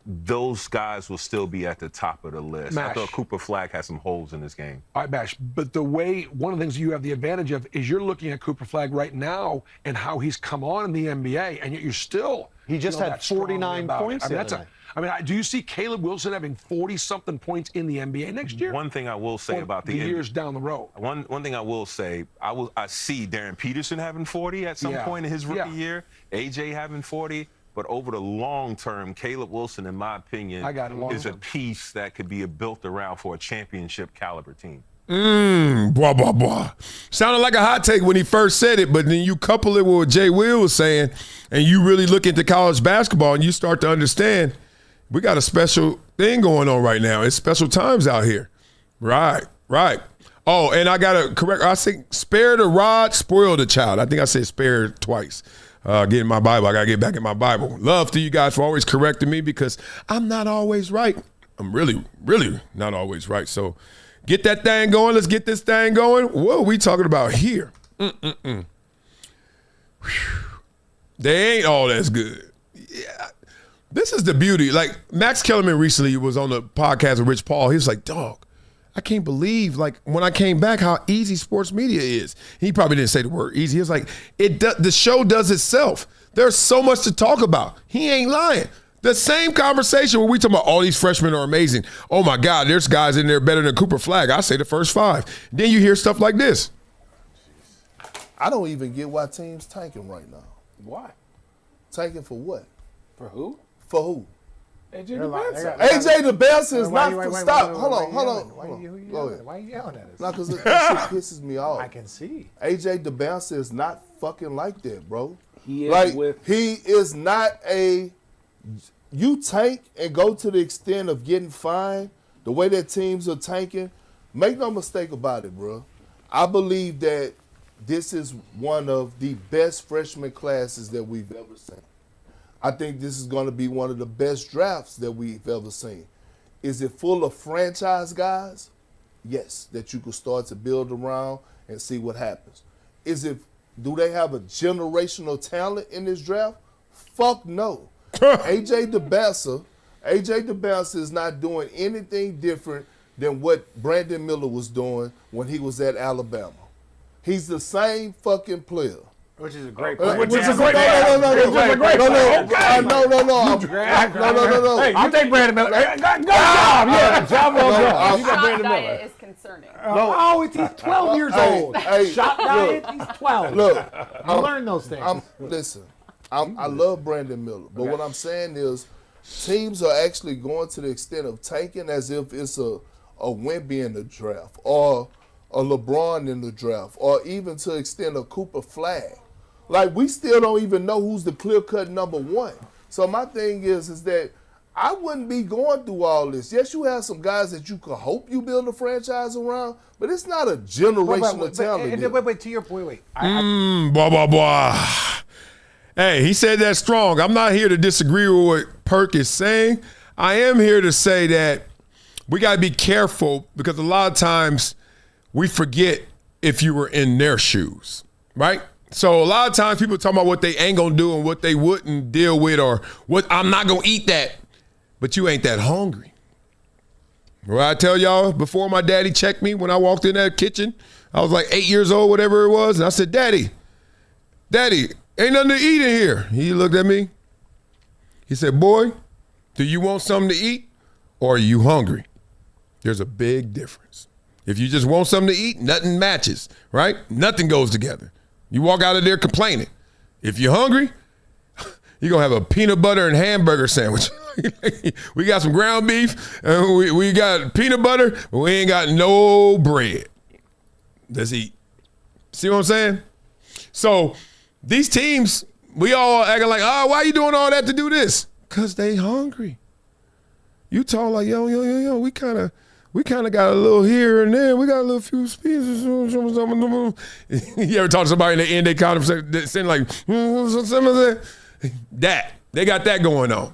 those guys will still be at the top of the list. Mash. I thought Cooper Flagg had some holes in his game. All right, Bash, but one of the things you have the advantage of is you're looking at Cooper Flagg right now and how he's come on in the NBA, and yet you're still. He just had 49 points. Do you see Caleb Wilson having 40-something points in the NBA next year? One thing I will say about the years down the road. One thing I will say, I see Darren Peterson having 40 at some point in his rookie year, AJ having 40. But over the long term, Caleb Wilson, in my opinion, is a piece that could be built around for a championship caliber team. Blah, blah, blah. Sounded like a hot take when he first said it, but then you couple it with what Jay Will was saying, and you really look into college basketball and you start to understand we got a special thing going on right now. It's special times out here. Right. Oh, and I got to correct. I say spare the rod, spoil the child. I think I said spare twice. Get in my Bible. I got to get back in my Bible. Love to you guys for always correcting me because I'm not always right. I'm really, really not always right. So get that thing going. Let's get this thing going. What are we talking about here? They ain't all that's good. Yeah. This is the beauty. Like, Max Kellerman recently was on the podcast with Rich Paul. He was like, dog, I can't believe, like, when I came back, how easy sports media is. He probably didn't say the word easy. He was like, the show does itself. There's so much to talk about. He ain't lying. The same conversation where we talk about all these freshmen are amazing. Oh, my God, there's guys in there better than Cooper Flagg. I say the first 5. Then you hear stuff like this. I don't even get why teams tanking right now. Why? Tanking for what? For who? For who? AJ DeBelsa. AJ DeBelsa is not for stop. Hold on. Why are you yelling at us? Not because that shit pisses me off. I can see. AJ DeBelsa is not fucking like that, bro. He is he is not a. You tank and go to the extent of getting fined the way that teams are tanking. Make no mistake about it, bro. I believe that this is one of the best freshman classes that we've ever seen. I think this is going to be one of the best drafts that we've ever seen. Is it full of franchise guys? Yes, that you can start to build around and see what happens. Do they have a generational talent in this draft? Fuck no. AJ DeBelsa is not doing anything different than what Brandon Miller was doing when he was at Alabama. He's the same fucking player. Which is a great No. player. I'll take Brandon Miller. Good job. Yeah, job well done. You got Brandon Miller. Diet is concerning. He's 12 years old. Shot diet, he's 12. Look, you learn those things. I love Brandon Miller, but what I'm saying is teams are actually going to the extent of tanking as if it's a Wemby in the draft or a LeBron in the draft or even to the extent of Cooper Flagg. Like, we still don't even know who's the clear-cut number 1. So my thing is that I wouldn't be going through all this. Yes, you have some guys that you could hope you build a franchise around, but it's not a generational talent. Wait, to your point, Blah. Hey, he said that strong. I'm not here to disagree with what Perk is saying. I am here to say that we got to be careful because a lot of times we forget if you were in their shoes, right? So a lot of times people talk about what they ain't going to do and what they wouldn't deal with or what I'm not going to eat that, but you ain't that hungry. Well, I tell y'all, before my daddy checked me when I walked in that kitchen, I was like 8 years old, whatever it was, and I said, Daddy, ain't nothing to eat in here. He looked at me. He said, boy, do you want something to eat or are you hungry? There's a big difference. If you just want something to eat, nothing matches, right? Nothing goes together. You walk out of there complaining. If you're hungry, you're going to have a peanut butter and hamburger sandwich. We got some ground beef, and we got peanut butter, but we ain't got no bread. Let's eat. See what I'm saying? So these teams, we all acting like, oh, why are you doing all that to do this? Because they hungry. You talk like, yo, we kind of got a little here and there. We got a little few pieces. You ever talk to somebody in the end, they conversation, saying like, that. They got that going on.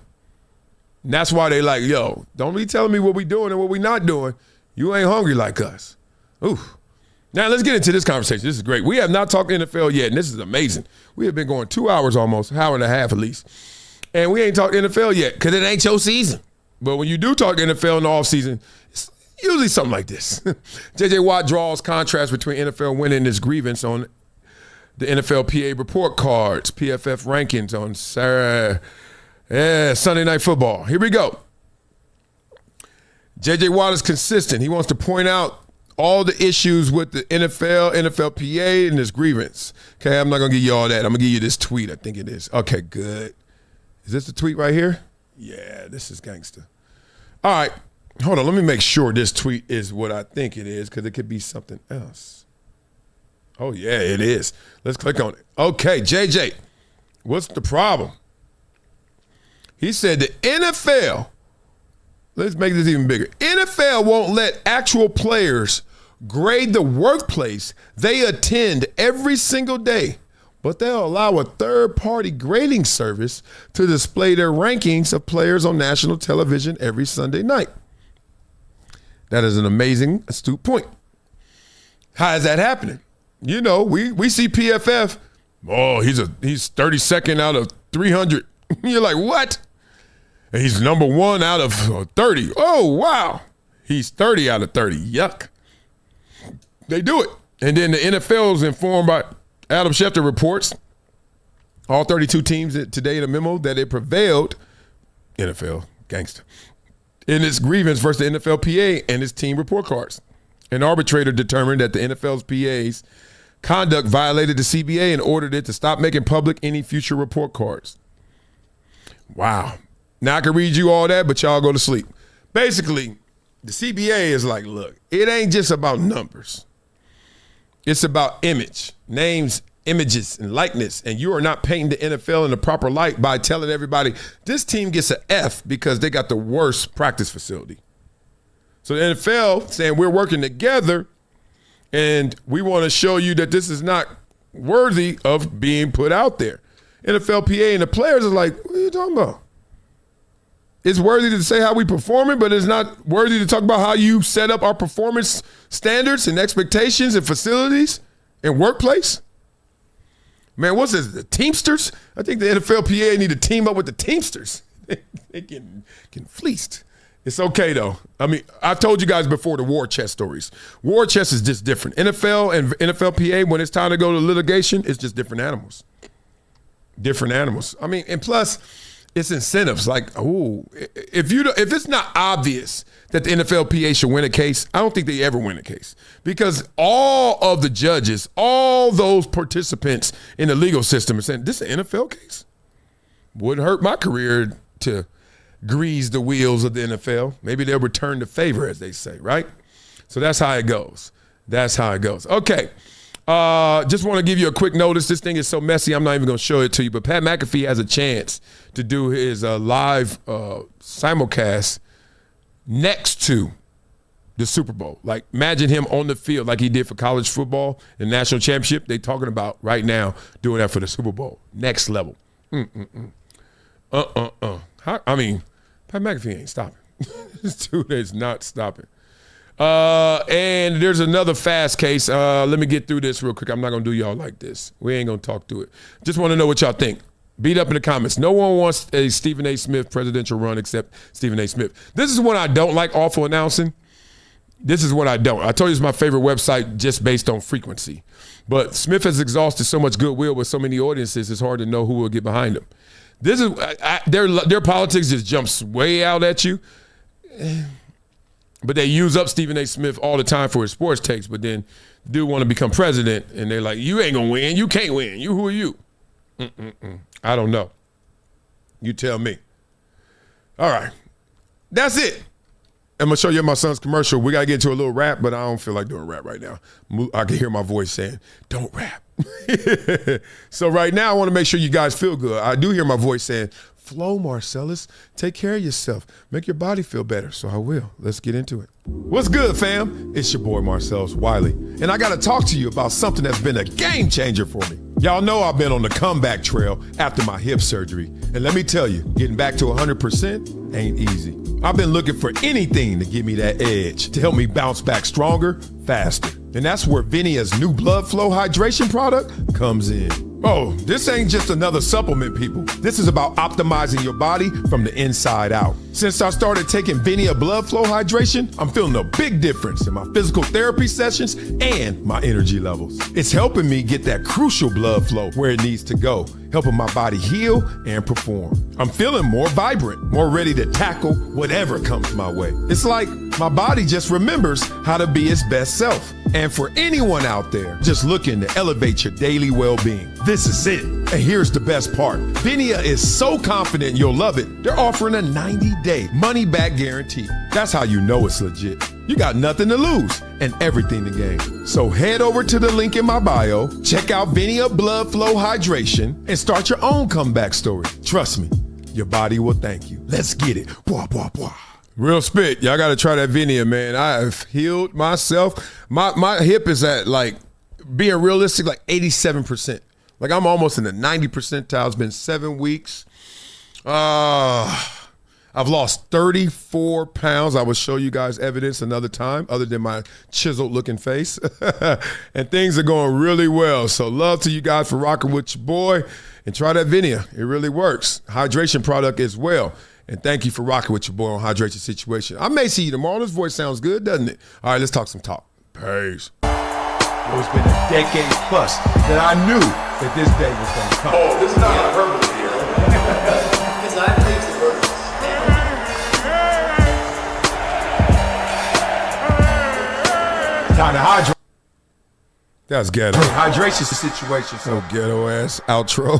And that's why they like, yo, don't be telling me what we doing and what we not doing. You ain't hungry like us. Ooh. Now let's get into this conversation. This is great. We have not talked NFL yet, and this is amazing. We have been going 2 hours almost, an hour and a half at least. And we ain't talked NFL yet because it ain't your season. But when you do talk NFL in the offseason, it's usually something like this. J.J. Watt draws contrast between NFL winning his grievance on the NFLPA report cards, PFF rankings on Sunday Night Football. Here we go. J.J. Watt is consistent. He wants to point out all the issues with the NFL, NFLPA, and this grievance. Okay, I'm not going to give you all that. I'm going to give you this tweet. I think it is. Okay, good. Is this the tweet right here? Yeah, this is gangster. All right. Hold on. Let me make sure this tweet is what I think it is because it could be something else. Oh, yeah, it is. Let's click on it. Okay, JJ, what's the problem? He said the NFL, let's make this even bigger. NFL won't let actual players grade the workplace they attend every single day, but they'll allow a third-party grading service to display their rankings of players on national television every Sunday night. That is an amazing, astute point. How is that happening? You know, we see PFF, he's 32nd out of 300. You're like, what? And he's number 1 out of 30. Oh, wow. He's 30 out of 30. Yuck. They do it. And then the NFL is informed by Adam Schefter reports, all 32 teams today in a memo, that it prevailed, NFL gangster, in its grievance versus the NFLPA and its team report cards. An arbitrator determined that the NFL's PA's conduct violated the CBA and ordered it to stop making public any future report cards. Wow. Now I can read you all that, but y'all go to sleep. Basically, the CBA is like, look, it ain't just about numbers. It's about image, names, images, and likeness. And you are not painting the NFL in the proper light by telling everybody this team gets an F because they got the worst practice facility. So the NFL saying we're working together and we want to show you that this is not worthy of being put out there. NFLPA and the players are like, what are you talking about? It's worthy to say how we performing, but it's not worthy to talk about how you set up our performance standards and expectations and facilities and workplace. Man, what's this, the Teamsters? I think the NFLPA need to team up with the Teamsters. They getting fleeced. It's okay, though. I mean, I've told you guys before the war chest stories. War chest is just different. NFL and NFLPA, when it's time to go to litigation, it's just different animals. Different animals. I mean, and plus, it's incentives. Like, oh, if it's not obvious that the NFLPA should win a case, I don't think they ever win a case. Because all of the judges, all those participants in the legal system are saying, this is an NFL case? Wouldn't hurt my career to grease the wheels of the NFL. Maybe they'll return the favor, as they say, right? So that's how it goes. That's how it goes. Okay. Just want to give you a quick notice. This thing is so messy, I'm not even going to show it to you. But Pat McAfee has a chance to do his live simulcast next to the Super Bowl. Like, imagine him on the field like he did for college football and national championship. They talking about right now doing that for the Super Bowl. Next level. I mean, Pat McAfee ain't stopping. This dude is not stopping. And there's another fast case. Let me get through this real quick. I'm not going to do y'all like this. We ain't going to talk through it. Just want to know what y'all think. Beat up in the comments. No one wants a Stephen A. Smith presidential run except Stephen A. Smith. This is what I don't like awful announcing. This is what I don't. I told you it's my favorite website just based on frequency. But Smith has exhausted so much goodwill with so many audiences, it's hard to know who will get behind him. This is their politics just jumps way out at you. But they use up Stephen A. Smith all the time for his sports takes, but then the dude want to become president, and they're like, you ain't going to win. You can't win. Who are you? I don't know. You tell me. All right. That's it. I'm going to show you my son's commercial. We got to get into a little rap, but I don't feel like doing rap right now. I can hear my voice saying, don't rap. So right now, I want to make sure you guys feel good. I do hear my voice saying, flow, Marcellus. Take care of yourself. Make your body feel better. So I will. Let's get into it. What's good, fam? It's your boy, Marcellus Wiley. And I got to talk to you about something that's been a game changer for me. Y'all know I've been on the comeback trail after my hip surgery. And let me tell you, getting back to 100% ain't easy. I've been looking for anything to give me that edge, to help me bounce back stronger, faster. And that's where Venia's new blood flow hydration product comes in. Oh, this ain't just another supplement, people. This is about optimizing your body from the inside out. Since I started taking Venia blood flow hydration, I'm feeling a big difference in my physical therapy sessions and my energy levels. It's helping me get that crucial blood flow where it needs to go, helping my body heal and perform. I'm feeling more vibrant, more ready to tackle whatever comes my way. It's like my body just remembers how to be its best self. And for anyone out there just looking to elevate your daily well-being, this is it. And here's the best part. Venia is so confident you'll love it, they're offering a 90-day money-back guarantee. That's how you know it's legit. You got nothing to lose and everything to gain. So head over to the link in my bio, check out Venia Blood Flow Hydration, and start your own comeback story. Trust me, your body will thank you. Let's get it. Bwah, bwah, bwah. Real spit. Y'all got to try that Venia, man. I have healed myself. My hip is at, like, being realistic, like 87%. Like, I'm almost in the 90 percentile. It's been 7 weeks. I've lost 34 pounds. I will show you guys evidence another time other than my chiseled looking face. And things are going really well. So love to you guys for rocking with your boy. And try that Venia. It really works. Hydration product as well. And thank you for rocking with your boy on Hydration Situation. I may see you tomorrow. This voice sounds good, doesn't it? All right, let's talk some talk. Peace. It's been a decade plus that I knew that this day was going to come. Oh, this is not hyperbole here. Because I think the verse. Time to hydrate. That's ghetto. Hydration situation. So ghetto ass outro.